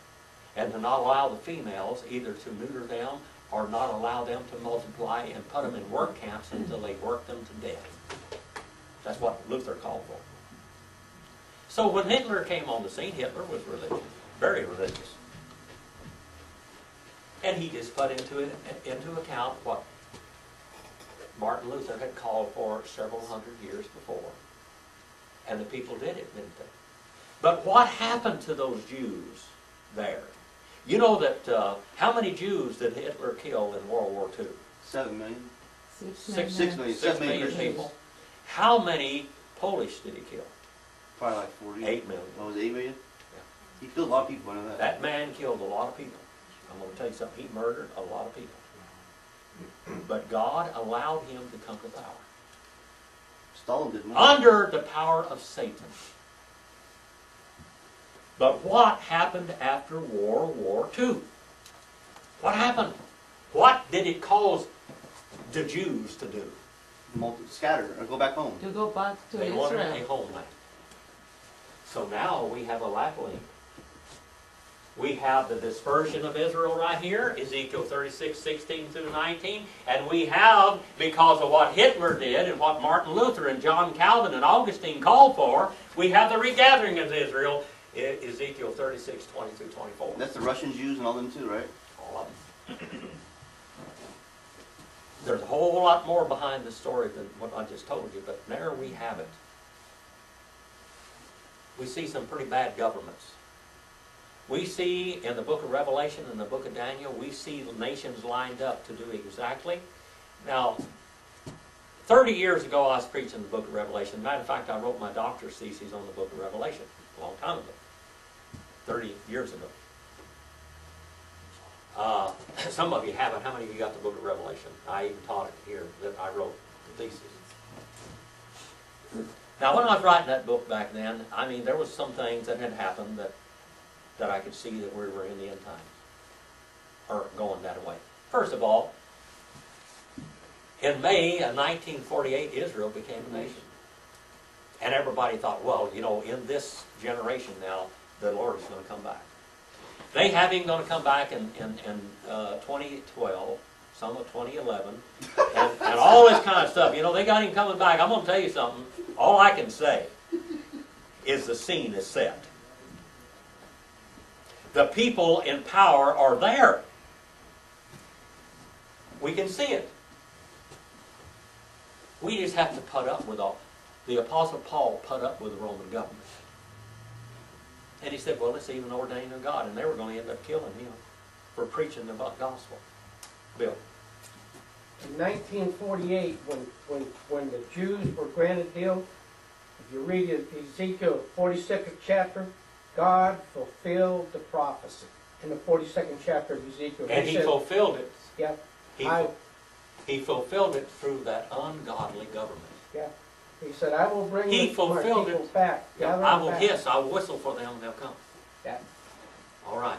[SPEAKER 1] and to not allow the females either to neuter them or not allow them to multiply and put them in work camps until they worked them to death. That's what Luther called for. So when Hitler came on the scene, Hitler was religious, very religious. And he just put into account what Martin Luther had called for several hundred years before. And the people did it, didn't they? But what happened to those Jews there? You know that, how many Jews did Hitler kill in World War II?
[SPEAKER 2] 7 million.
[SPEAKER 4] 6
[SPEAKER 2] 6 million.
[SPEAKER 1] 6 million people. How many Polish did he kill?
[SPEAKER 2] Probably like 40.
[SPEAKER 1] 8 million.
[SPEAKER 2] What was it, 8 million?
[SPEAKER 1] Yeah.
[SPEAKER 2] He killed a lot of people under that.
[SPEAKER 1] That man killed a lot of people. I'm going to tell you something. He murdered a lot of people. But God allowed him to come to power.
[SPEAKER 2] Stalin did more.
[SPEAKER 1] Under the power of Satan. But what happened after World War II? What happened? What did it cause the Jews to do?
[SPEAKER 2] Scatter or go back home.
[SPEAKER 4] To go back to
[SPEAKER 1] They wanted a
[SPEAKER 4] Israel.
[SPEAKER 1] homeland. So now we have a lapland. We have the dispersion of Israel right here, Ezekiel 36, 16 through 19. And we have, because of what Hitler did and what Martin Luther and John Calvin and Augustine called for, we have the regathering of Israel, Ezekiel 36, 20 through 24.
[SPEAKER 2] That's the Russian Jews and all them too, right?
[SPEAKER 1] All of them. There's a whole lot more behind the story than what I just told you, but there we have it. We see some pretty bad governments. We see in the book of Revelation and the book of Daniel, we see the nations lined up to do exactly. Now, 30 years ago I was preaching the book of Revelation. Matter of fact, I wrote my doctor's thesis on the book of Revelation a long time ago. 30 years ago. Some of you haven't. How many of you got the book of Revelation? I even taught it here that I wrote the thesis. Now, when I was writing that book back then, I mean, there was some things that had happened that I could see that we were in the end times, or going that way. First of all, in May of 1948, Israel became a nation. And everybody thought, well, you know, in this generation now, the Lord is going to come back. They have him going to come back in 2012, some of 2011, and all this kind of stuff. You know, they got him coming back. I'm going to tell you something. All I can say is the scene is set. The people in power are there. We can see it. We just have to put up with all. The Apostle Paul put up with the Roman government. And he said, well, it's even ordained of God. And they were going to end up killing him for preaching the gospel. Bill.
[SPEAKER 3] In 1948, when the Jews were granted deal, if you read Ezekiel 42nd chapter, God fulfilled the prophecy in the 42nd chapter of Ezekiel.
[SPEAKER 1] And he
[SPEAKER 3] said,
[SPEAKER 1] fulfilled it.
[SPEAKER 3] Yep.
[SPEAKER 1] He fulfilled it through that ungodly government.
[SPEAKER 3] Yeah. He said, I will bring
[SPEAKER 1] He
[SPEAKER 3] my
[SPEAKER 1] fulfilled
[SPEAKER 3] people
[SPEAKER 1] it.
[SPEAKER 3] back. Gather
[SPEAKER 1] I
[SPEAKER 3] them
[SPEAKER 1] will
[SPEAKER 3] back.
[SPEAKER 1] hiss, I will whistle for them, and they'll come.
[SPEAKER 3] Yeah.
[SPEAKER 1] All right.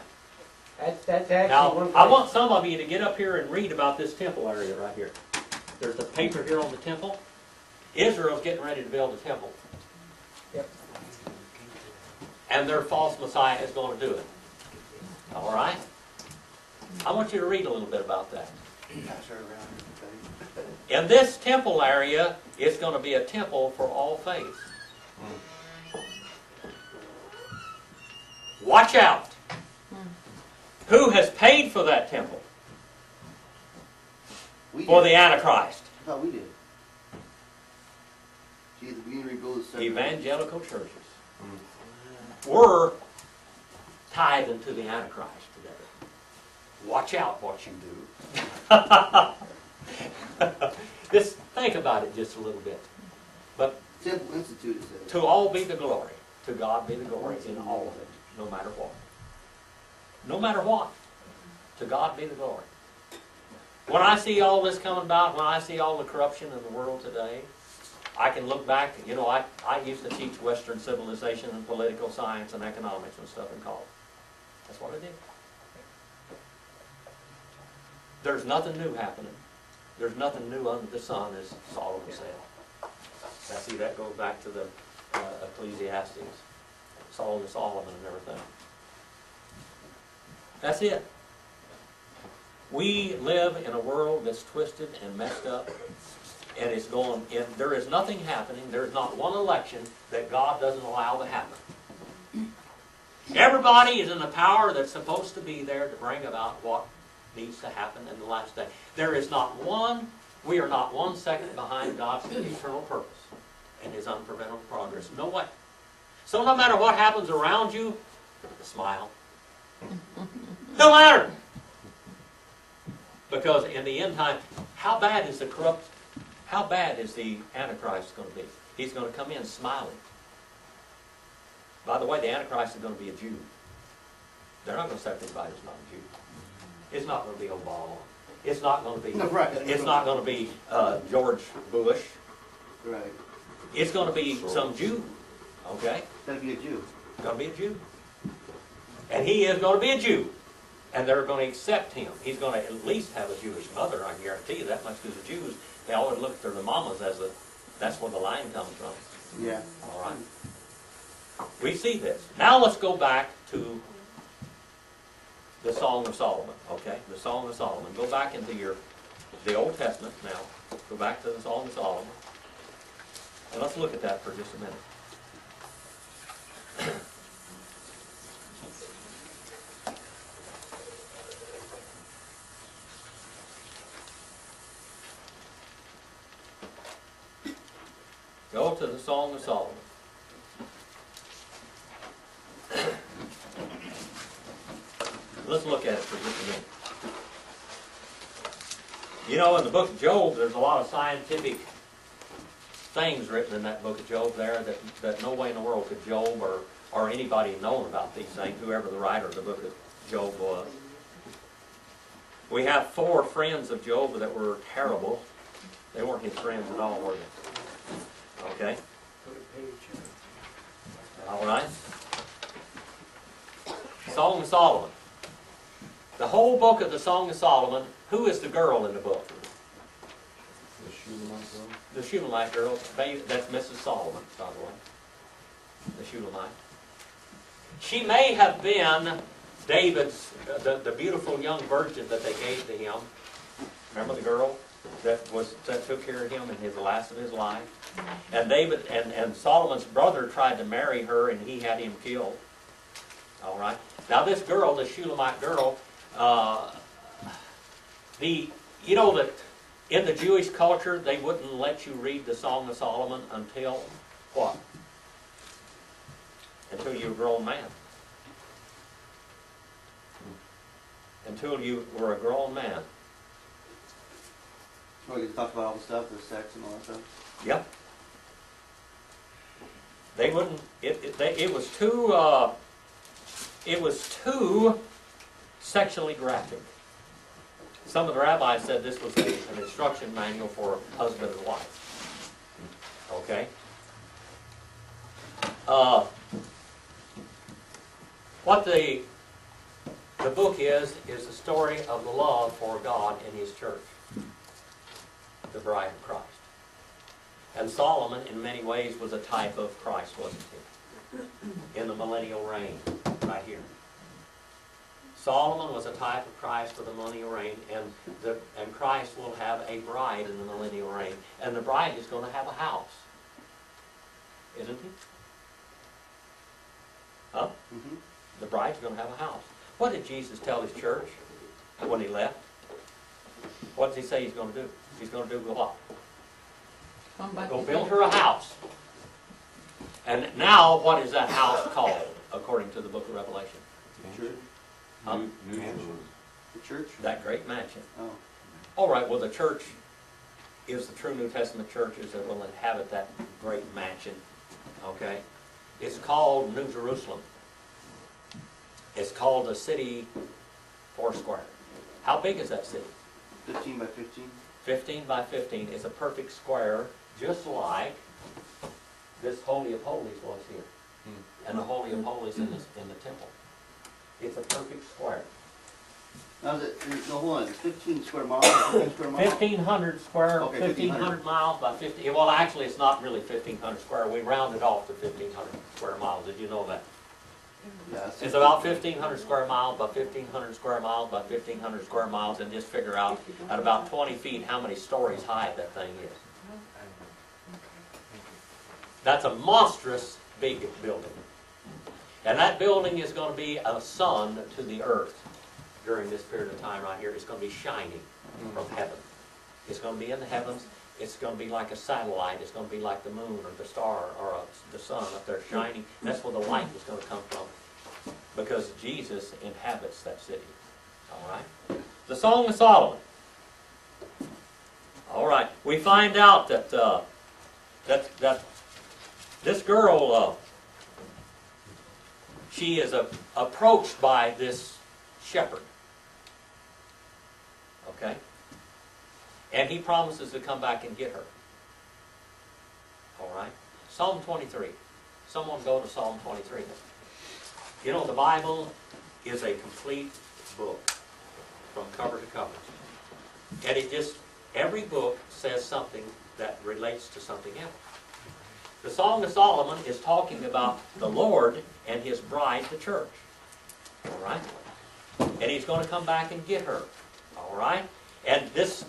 [SPEAKER 3] That's actually
[SPEAKER 1] Now,
[SPEAKER 3] one
[SPEAKER 1] I
[SPEAKER 3] place.
[SPEAKER 1] want some of you to get up here and read about this temple area right here. There's a paper here on the temple. Israel's getting ready to build a temple.
[SPEAKER 3] Yep.
[SPEAKER 1] And their false Messiah is going to do it. All right? I want you to read a little bit about that. In this temple area, it's going to be a temple for all faiths. Watch out. Who has paid for that temple?
[SPEAKER 2] We
[SPEAKER 1] for
[SPEAKER 2] did.
[SPEAKER 1] the Antichrist.
[SPEAKER 2] I thought we did. See, at the beginning, rebuild the separate.
[SPEAKER 1] Evangelical churches were tied into the Antichrist today. Watch out what you do. Just think about it just a little bit. But
[SPEAKER 2] Temple Institute, it says.
[SPEAKER 1] to all be the glory. To God be the glory in all of it, no matter what. No matter what. To God be the glory. When I see all this coming about, when I see all the corruption in the world today, I can look back, you know, I used to teach Western civilization and political science and economics and stuff in college. That's what I did. There's nothing new happening. There's nothing new under the sun, as Solomon said. Now see, that goes back to the Ecclesiastes, Solomon and everything. That's it. We live in a world that's twisted and messed up, and it's going. And there is nothing happening. There's not one election that God doesn't allow to happen. Everybody is in the power that's supposed to be there to bring about what needs to happen in the last day. There is not one. We are not 1 second behind God's eternal purpose and His unpreventable progress. No way. So no matter what happens around you, smile. No matter. Because in the end time, how bad is the Antichrist going to be? He's going to come in smiling. By the way, the Antichrist is going to be a Jew. They're not going to accept anybody who's not a Jew. It's not going to be Obama. It's not going to be.
[SPEAKER 2] No, right.
[SPEAKER 1] It's not going to be George Bush.
[SPEAKER 2] Right.
[SPEAKER 1] It's going to be some Jew. Okay?
[SPEAKER 2] Gotta be a Jew.
[SPEAKER 1] It's going to be a Jew. And he is going to be a Jew. And they're going to accept him. He's going to at least have a Jewish mother, I guarantee you that much, because the Jews, they always look at their mamas as that's where the line comes from.
[SPEAKER 2] Yeah.
[SPEAKER 1] All right? We see this. Now let's go back to the Song of Solomon, okay? The Song of Solomon. Go back into the Old Testament now. Go back to the Song of Solomon. And let's look at that for just a minute. Go to the Song of Solomon. Let's look at it for just a minute. You know, in the book of Job, there's a lot of scientific things written in that book of Job there that no way in the world could Job or anybody known about these things, whoever the writer of the book of Job was. We have 4 friends of Job that were terrible. They weren't his friends at all, were they? Okay? All right. Song of Solomon. The whole book of the Song of Solomon, who is the girl in the book?
[SPEAKER 5] The Shulamite girl?
[SPEAKER 1] The Shulamite girl. That's Mrs. Solomon, by the way. The Shulamite. She may have been David's, the beautiful young virgin that they gave to him. Remember the girl that took care of him in his last of his life? And David and Solomon's brother tried to marry her, and he had him killed. All right. Now this girl, the Shulamite girl, you know that in the Jewish culture they wouldn't let you read the Song of Solomon until what? Until you were a grown man. Until you were a grown man.
[SPEAKER 2] Oh, you talk about all the stuff, the sex and all that stuff.
[SPEAKER 1] Yep. They wouldn't. It was too sexually graphic. Some of the rabbis said this was an instruction manual for husband and wife. Okay. What the book is the story of the love for God and His church, the bride of Christ. And Solomon, in many ways, was a type of Christ, wasn't he? In the millennial reign, right here. Solomon was a type of Christ for the millennial reign, and Christ will have a bride in the millennial reign, and the bride is going to have a house, isn't he? Huh?
[SPEAKER 2] Mm-hmm.
[SPEAKER 1] The bride's going to have a house. What did Jesus tell His church when He left? What does he say he's going to do? He's going to do what?
[SPEAKER 4] Come back
[SPEAKER 1] Go
[SPEAKER 4] to
[SPEAKER 1] build
[SPEAKER 4] me.
[SPEAKER 1] her a house. And now, what is that house called, according to the book of Revelation?
[SPEAKER 2] The church?
[SPEAKER 1] Huh?
[SPEAKER 5] New Jerusalem.
[SPEAKER 2] The church?
[SPEAKER 1] That great mansion.
[SPEAKER 2] Oh.
[SPEAKER 1] All right, well, the church is the true New Testament churches that will inhabit that great mansion, okay? It's called New Jerusalem. It's called the city foursquare. How big is that city?
[SPEAKER 2] 15 by 15?
[SPEAKER 1] 15 by 15 is a perfect square, just like this Holy of Holies was here. And the Holy of Holies in the temple. It's a perfect square.
[SPEAKER 2] Now, no, hold on, it's 15 square miles, 15 square miles?
[SPEAKER 1] 1,500 square,
[SPEAKER 2] Okay,
[SPEAKER 1] 1,500 miles by 50, well, actually, it's not really 1,500 square. We rounded off to 1,500 square miles. Did you know that?
[SPEAKER 2] Yeah, that's
[SPEAKER 1] It's about 1,500 square miles by 1,500 square miles by 1,500 square miles, and just figure out at about 20 feet how many stories high that thing is. That's a monstrous big building. And that building is going to be a sun to the earth during this period of time right here. It's going to be shining from heaven. It's going to be in the heavens. It's going to be like a satellite. It's going to be like the moon or the star or the sun up there shining. That's where the light is going to come from, because Jesus inhabits that city. All right? The Song of Solomon. All right. We find out that that this girl, she is approached by this shepherd. Okay? And he promises to come back and get her. All right? Psalm 23. Someone go to Psalm 23. You know, the Bible is a complete book from cover to cover. And it just, every book says something that relates to something else. The Song of Solomon is talking about the Lord and his bride, the church. All right? And he's going to come back and get her. All right? And this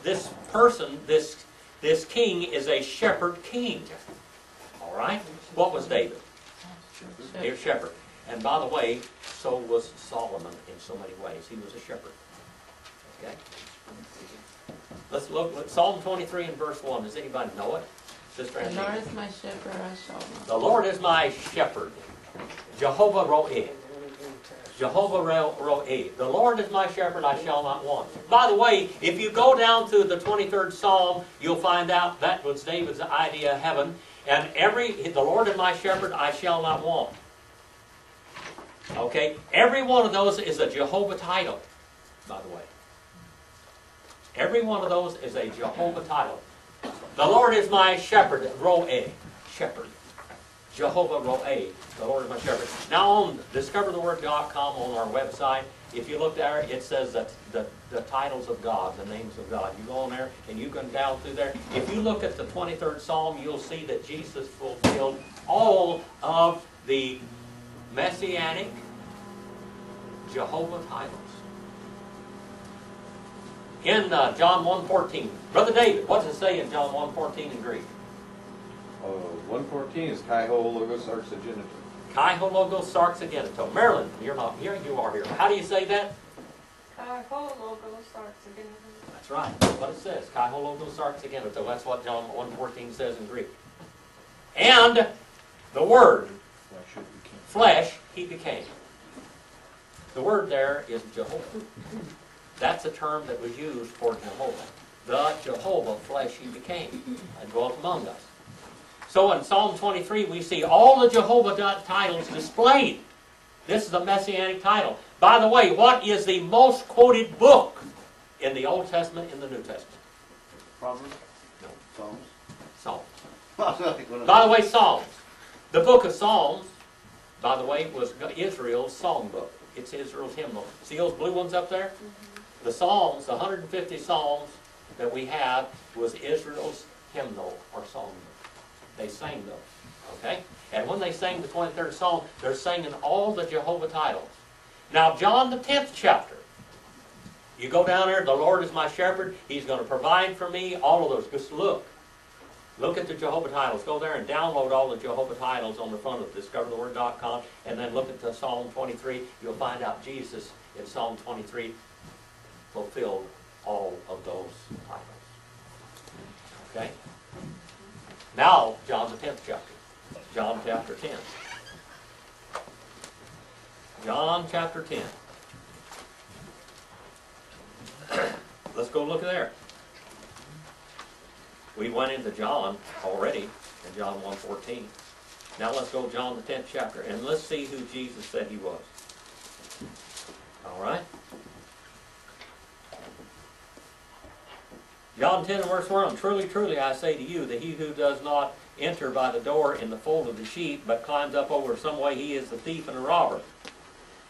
[SPEAKER 1] person, this king is a shepherd king. All right? What was David? He was a shepherd. And by the way, so was Solomon in so many ways. He was a shepherd. Okay? Let's look at Psalm 23 and verse 1. Does anybody know it? Sister
[SPEAKER 4] The
[SPEAKER 1] Anthony.
[SPEAKER 4] Lord is my shepherd, I shall not.
[SPEAKER 1] The Lord is my shepherd. Jehovah Roeh. Jehovah Roeh. The Lord is my shepherd, I shall not want. By the way, if you go down to the 23rd Psalm, you'll find out that was David's idea of heaven. And the Lord is my shepherd, I shall not want. Okay? Every one of those is a Jehovah title, by the way. Every one of those is a Jehovah title. The Lord is my shepherd, Roeh, shepherd. Jehovah Roeh, the Lord is my shepherd. Now on discovertheword.com on our website, if you look there, it says that the titles of God, the names of God. You go on there and you can down through there. If you look at the 23rd Psalm, you'll see that Jesus fulfilled all of the messianic Jehovah titles. In John 1:14, Brother David, what does it say in John 1:14 in Greek?
[SPEAKER 5] 114 is Kai Ho Logos Arxagenitor.
[SPEAKER 1] Kai ho logos sarx agenitos. Marilyn, you're not here, you are here. How do you say that? That's right. That's what it says. Kai ho logos sarx agenitos. That's what John 1:14 says in Greek. And the word, flesh, he became. The word there is Jehovah. That's a term that was used for Jehovah. The Jehovah flesh he became and dwelt among us. So in Psalm 23 we see all the Jehovah titles displayed. This is a messianic title. By the way, what is the most quoted book in the Old Testament and the New Testament?
[SPEAKER 2] Proverbs?
[SPEAKER 1] No.
[SPEAKER 2] Psalms?
[SPEAKER 1] Psalms. By the way, Psalms. The book of Psalms, by the way, was Israel's songbook. It's Israel's hymnal. See those blue ones up there? The Psalms, the 150 Psalms that we have, was Israel's hymnal or songbook. They sang those, okay? And when they sang the 23rd Psalm, they're singing all the Jehovah titles. Now, John the 10th chapter, you go down there, the Lord is my shepherd, he's going to provide for me, all of those. Just look. Look at the Jehovah titles. Go there and download all the Jehovah titles on the front of discovertheword.com, and then look at the Psalm 23. You'll find out Jesus in Psalm 23 fulfilled all of those titles. Okay? Now, John the 10th chapter. John chapter 10. John chapter 10. Let's go look there. We went into John already in John 1:14. Now let's go John the 10th chapter and let's see who Jesus said he was. All right? John 10 verse 1, truly, truly, I say to you that he who does not enter by the door in the fold of the sheep, but climbs up over some way, he is a thief and a robber.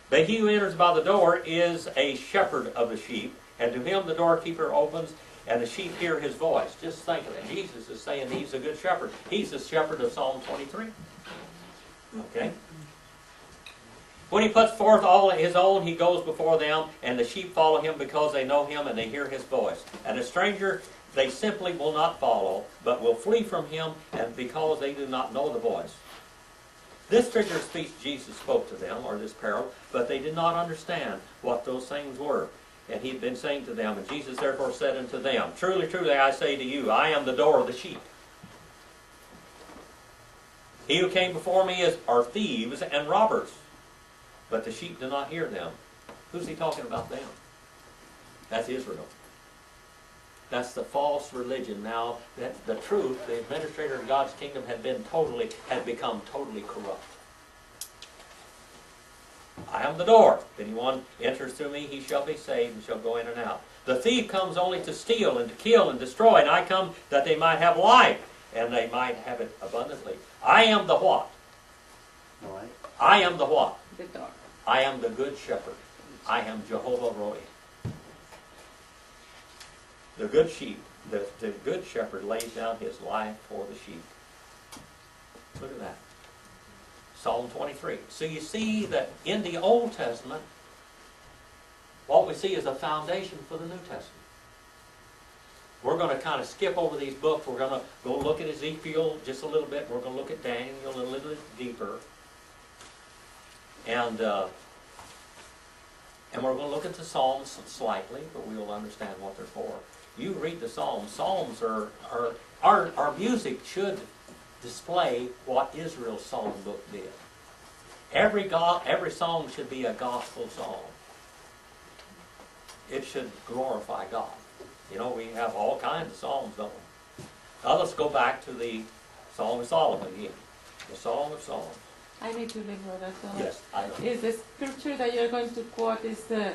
[SPEAKER 1] But he who enters by the door is a shepherd of the sheep, and to him the doorkeeper opens, and the sheep hear his voice. Just think of it. Jesus is saying he's a good shepherd. He's the shepherd of Psalm 23. Okay? When he puts forth all his own, he goes before them, and the sheep follow him because they know him and they hear his voice. And a stranger they simply will not follow, but will flee from him, and because they do not know the voice. This figure of speech Jesus spoke to them, or this parable, but they did not understand what those things were. And he had been saying to them, and Jesus therefore said unto them, truly, truly, I say to you, I am the door of the sheep. He who came before me are thieves and robbers, but the sheep do not hear them. Who's he talking about them? That's Israel. That's the false religion now. That the truth, the administrator of God's kingdom had become totally corrupt. I am the door. If anyone enters through me, he shall be saved and shall go in and out. The thief comes only to steal and to kill and destroy, and I come that they might have life, and they might have it abundantly. I am the what?
[SPEAKER 2] All right.
[SPEAKER 1] I am the what?
[SPEAKER 4] The door.
[SPEAKER 1] I am the good shepherd. I am Jehovah Rohi. The good sheep, the good shepherd lays down his life for the sheep. Look at that. Psalm 23. So you see that in the Old Testament, what we see is a foundation for the New Testament. We're going to kind of skip over these books. We're going to go look at Ezekiel just a little bit. We're going to look at Daniel a little bit deeper. And we're going to look at the Psalms slightly, but we will understand what they're for. You read the Psalms. Psalms our music should display what Israel's song book did. Every song should be a gospel song. It should glorify God. You know, we have all kinds of psalms, don't we? Now let's go back to the Song of Solomon again. The Song of Solomon.
[SPEAKER 4] I need to read that.
[SPEAKER 1] Yes, I know.
[SPEAKER 4] Is the scripture that you're going to quote is the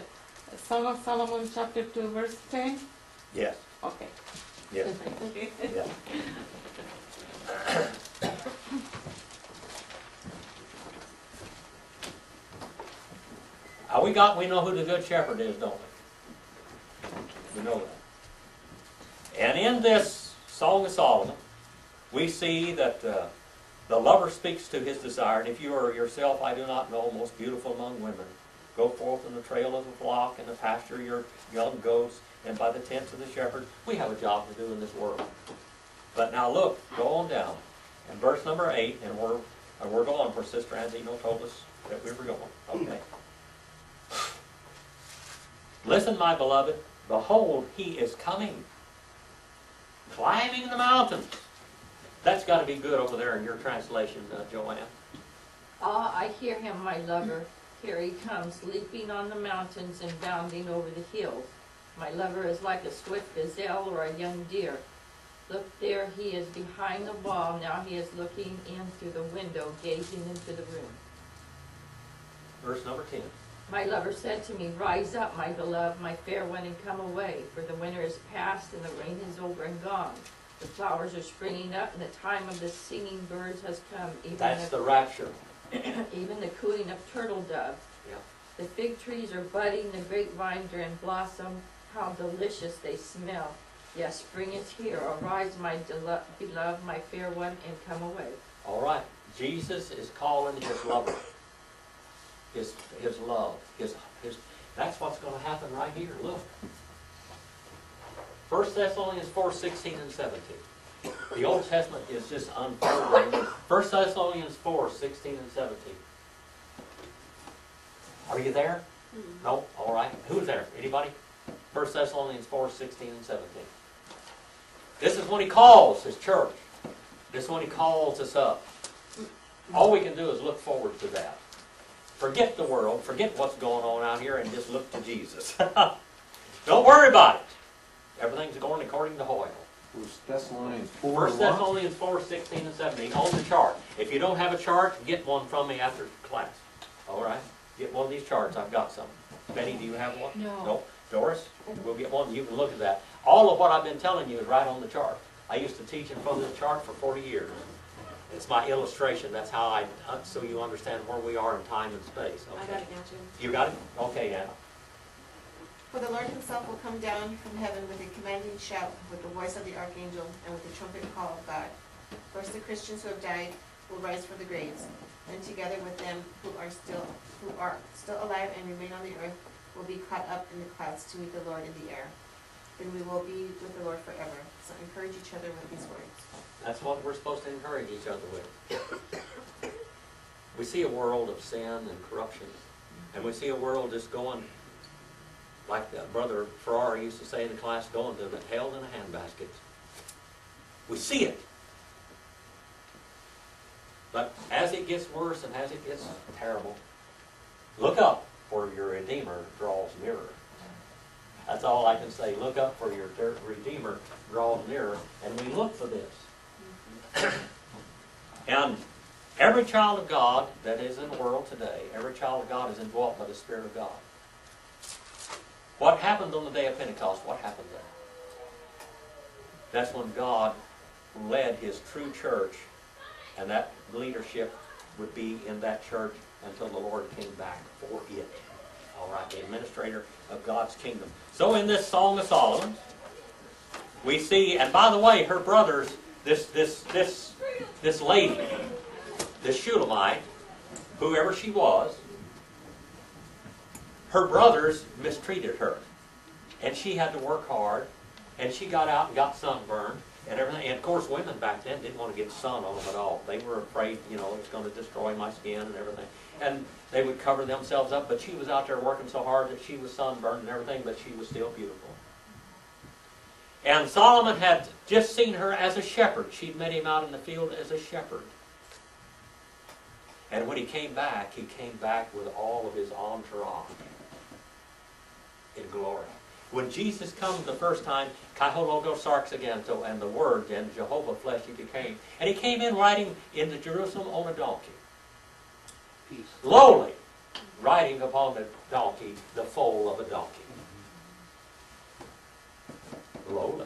[SPEAKER 4] Song of Solomon chapter 2 verse 10?
[SPEAKER 1] Yes.
[SPEAKER 4] Okay.
[SPEAKER 1] Yes.
[SPEAKER 4] Okay.
[SPEAKER 1] Yes. We know who the Good Shepherd is, don't we? We know that. And in this Song of Solomon, we see that the lover speaks to his desire, and if you are yourself, I do not know, most beautiful among women, go forth in the trail of the flock and the pasture your young goats, and by the tents of the shepherd. We have a job to do in this world. But now look, go on down. And verse number 8, and we're going where Sister Andino told us that we were going. Okay. Listen, my beloved, behold, he is coming, climbing the mountains. That's got to be good over there in your translation, Joanne.
[SPEAKER 9] Ah, I hear him, my lover. Here he comes, leaping on the mountains and bounding over the hills. My lover is like a swift gazelle or a young deer. Look, there he is behind the wall. Now he is looking in through the window, gazing into the room.
[SPEAKER 1] Verse number 10.
[SPEAKER 9] My lover said to me, rise up, my beloved, my fair one, and come away, for the winter is past and the rain is over and gone. The flowers are springing up, and the time of the singing birds has come.
[SPEAKER 1] That's the rapture.
[SPEAKER 9] Even the cooing of turtle dove.
[SPEAKER 1] Yeah.
[SPEAKER 9] The fig trees are budding, the grapevines are in blossom. How delicious they smell. Yes, spring is here. Arise, my beloved, my fair one, and come away.
[SPEAKER 1] All right. Jesus is calling his lover. His love. That's what's going to happen right here. Look. 1 Thessalonians 4, 16 and 17. The Old Testament is just unfolding. 1 Thessalonians 4, 16 and 17. Are you there? No? All right. Who's there? Anybody? 1 Thessalonians 4, 16 and 17. This is when he calls his church. This is when he calls us up. All we can do is look forward to that. Forget the world, forget what's going on out here, and just look to Jesus. Don't worry about it. Everything's going according to Hoyle.
[SPEAKER 5] First Thessalonians 4
[SPEAKER 1] 1
[SPEAKER 5] 1.
[SPEAKER 1] Thessalonians 4, 16 and 17 on the chart. If you don't have a chart, get one from me after class. All right? Get one of these charts. I've got some. Benny, do you have one?
[SPEAKER 9] No.
[SPEAKER 1] Doris? We'll get one. You can look at that. All of what I've been telling you is right on the chart. I used to teach in front of this chart for 40 years. It's my illustration. That's how so you understand where we are in time and space. Okay.
[SPEAKER 6] I got it now, Jim.
[SPEAKER 1] You got it? Okay, Anna.
[SPEAKER 6] For the Lord himself will come down from heaven with a commanding shout, with the voice of the archangel, and with the trumpet call of God. First the Christians who have died will rise from the graves, and together with them who are still alive and remain on the earth will be caught up in the clouds to meet the Lord in the air. Then we will be with the Lord forever. So encourage each other with these words.
[SPEAKER 1] That's what we're supposed to encourage each other with. We see a world of sin and corruption, and we see a world just going, like Brother Ferrari used to say in the class, going to the hell in a handbasket. We see it. But as it gets worse and as it gets terrible, look up, for your Redeemer draws nearer. That's all I can say. Look up, for your Redeemer draws nearer. And we look for this. And every child of God that is in the world today, every child of God is indwelt by the Spirit of God. What happened on the day of Pentecost? What happened there? That's when God led his true church, and that leadership would be in that church until the Lord came back for it. All right, the administrator of God's kingdom. So in this Song of Solomon, we see, and by the way, her brothers, this lady, this Shulamite, whoever she was, her brothers mistreated her. And she had to work hard, and she got out and got sunburned and everything. And of course, women back then didn't want to get sun on them at all. They were afraid, it was going to destroy my skin and everything. And they would cover themselves up, but she was out there working so hard that she was sunburned and everything, but she was still beautiful. And Solomon had just seen her as a shepherd. She'd met him out in the field as a shepherd. And when he came back with all of his entourage in glory. When Jesus comes the first time, Kahologos Sarxaganto, and the Word, and Jehovah flesh he became. And he came in riding into Jerusalem on a donkey.
[SPEAKER 2] Peace.
[SPEAKER 1] Lowly, riding upon the donkey, the foal of a donkey. Lowly.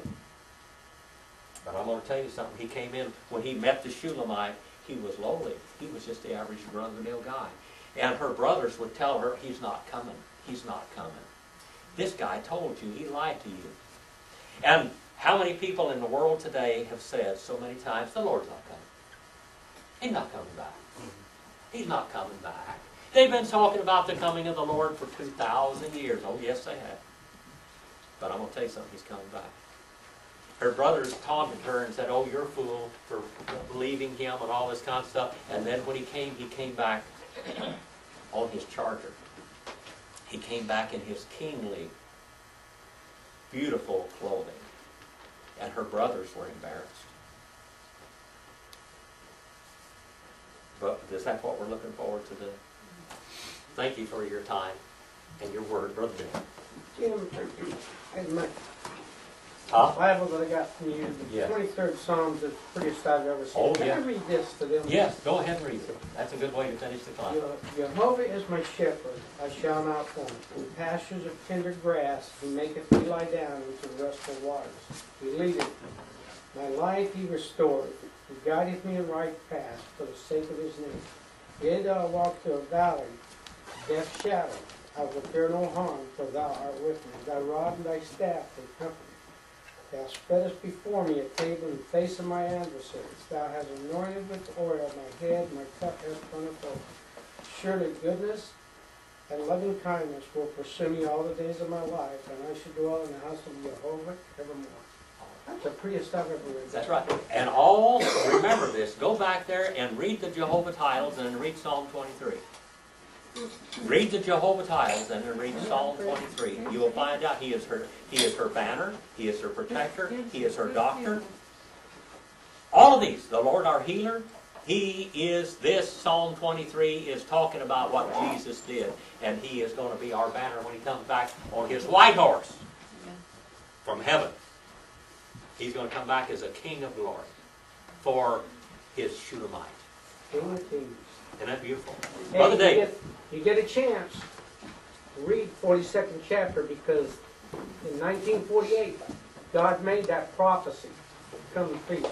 [SPEAKER 1] But I'm going to tell you something. He came in, when he met the Shulamite, he was lowly. He was just the average run-of-the-mill guy. And her brothers would tell her, he's not coming. He's not coming. This guy told you. He lied to you. And how many people in the world today have said so many times, the Lord's not coming. He's not coming back. He's not coming back. They've been talking about the coming of the Lord for 2,000 years. Oh, yes, they have. But I'm going to tell you something. He's coming back. Her brothers taunted her and said, oh, you're a fool for leaving him and all this kind of stuff. And then when he came back on his charger. He came back in his kingly, beautiful clothing. And her brothers were embarrassed. But is that what we're looking forward to do? Thank you for your time and your word, Brother Ben.
[SPEAKER 3] In my
[SPEAKER 1] Huh?
[SPEAKER 3] Bible that I got from you, the
[SPEAKER 1] Yes.
[SPEAKER 3] 23rd Psalms is the prettiest I've ever seen.
[SPEAKER 1] Oh,
[SPEAKER 3] Can
[SPEAKER 1] yeah.
[SPEAKER 3] I read this to them?
[SPEAKER 1] Yes, go ahead and read it. That's a good way to finish the class.
[SPEAKER 3] Jehovah is my shepherd, I shall not want. In pastures of tender grass, he maketh me lie down into restful waters. He leadeth me. My life he restoreth. He guideth me in right paths for the sake of his name. Yea, though I walk through a valley, death shadow, I will fear no harm, for thou art with me. Thy rod and thy staff, they comfort me. Thou spreadest before me a table in the face of my adversaries. Thou hast anointed with oil my head, my cup hath runneth over. Surely goodness and loving kindness will pursue me all the days of my life, and I shall dwell in the house of Jehovah evermore. That's the prettiest I've ever read.
[SPEAKER 1] That's right. And remember this, go back there and read the Jehovah titles and read Psalm 23. Read the Jehovah titles and then read Psalm 23. You will find out he is her banner, he is her protector, he is her doctor. All of these, the Lord our healer, he is this. Psalm 23 is talking about what Jesus did, and he is going to be our banner when he comes back on his white horse from heaven. He's going to come back as a king of glory for his Shulamite.
[SPEAKER 3] King of Kings.
[SPEAKER 1] Isn't that beautiful?
[SPEAKER 3] Hey,
[SPEAKER 1] Brother David.
[SPEAKER 3] you get a chance, read 42nd chapter, because in 1948, God made that prophecy come to feet.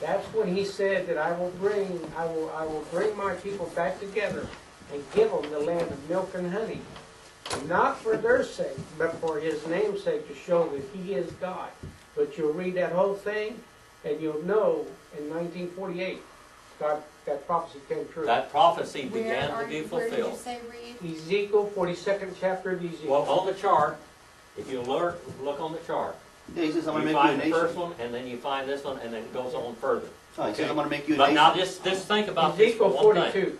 [SPEAKER 3] That's when he said that I will bring my people back together and give them the land of milk and honey. Not for their sake, but for his name's sake, to show that he is God. But you'll read that whole thing, and you'll know in 1948, God, that prophecy came true.
[SPEAKER 1] That prophecy began to be
[SPEAKER 8] Where did you
[SPEAKER 1] fulfilled.
[SPEAKER 8] say read?
[SPEAKER 3] Ezekiel, 42nd chapter of Ezekiel.
[SPEAKER 1] Well, on the chart, if you look on the chart,
[SPEAKER 2] Yeah, he says, I'm going to
[SPEAKER 1] you
[SPEAKER 2] make you a
[SPEAKER 1] find the
[SPEAKER 2] nation.
[SPEAKER 1] first one, and then you find this one, and then it goes on further.
[SPEAKER 2] Oh, he says, I'm going to make you a
[SPEAKER 1] But
[SPEAKER 2] nation.
[SPEAKER 1] now just think about this for
[SPEAKER 3] Ezekiel
[SPEAKER 1] one thing.
[SPEAKER 3] 42.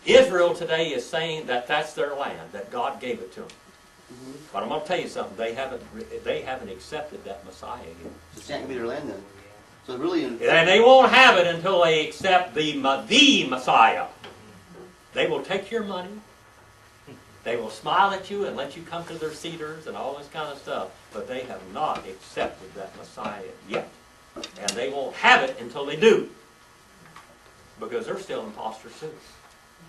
[SPEAKER 1] Israel today is saying that that's their land, that God gave it to them.
[SPEAKER 2] Mhm.
[SPEAKER 1] But I'm going to tell you something. They haven't accepted that Messiah yet.
[SPEAKER 2] So it's not going to be their land then. So it's really,
[SPEAKER 1] And they won't have it until they accept the Messiah. They will take your money. They will smile at you and let you come to their cedars and all this kind of stuff. But they have not accepted that Messiah yet. And they won't have it until they do. Because they're still imposters too.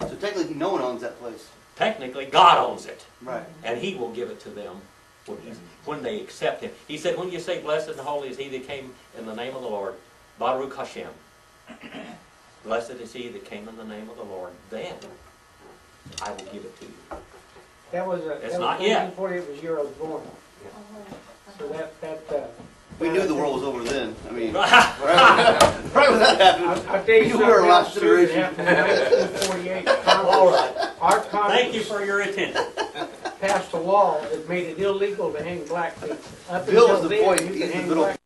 [SPEAKER 2] so technically no one owns that place.
[SPEAKER 1] Technically, God owns it.
[SPEAKER 2] Right.
[SPEAKER 1] And he will give it to them when they accept him. He said, when you say, blessed and holy is he that came in the name of the Lord, Baruch Hashem. Blessed is he that came in the name of the Lord, then I will give it to you.
[SPEAKER 3] That was
[SPEAKER 1] It's not yet.
[SPEAKER 3] 1948 was the year I was born. So that
[SPEAKER 2] We knew the world was over then. I mean,
[SPEAKER 1] Right.
[SPEAKER 2] right when that happened.
[SPEAKER 3] I'll tell you
[SPEAKER 2] We
[SPEAKER 3] something
[SPEAKER 2] were a
[SPEAKER 3] else
[SPEAKER 2] lost
[SPEAKER 3] too that
[SPEAKER 2] generation.
[SPEAKER 3] happened in 1948.
[SPEAKER 1] All right.
[SPEAKER 3] Our
[SPEAKER 1] Thank
[SPEAKER 3] Congress
[SPEAKER 1] you for your attention.
[SPEAKER 3] passed a law that made it illegal to hang black people. Up
[SPEAKER 2] Bill was
[SPEAKER 3] until
[SPEAKER 2] the
[SPEAKER 3] then,
[SPEAKER 2] point.
[SPEAKER 3] you
[SPEAKER 2] He's
[SPEAKER 3] could
[SPEAKER 2] the
[SPEAKER 3] hang
[SPEAKER 2] middle
[SPEAKER 3] black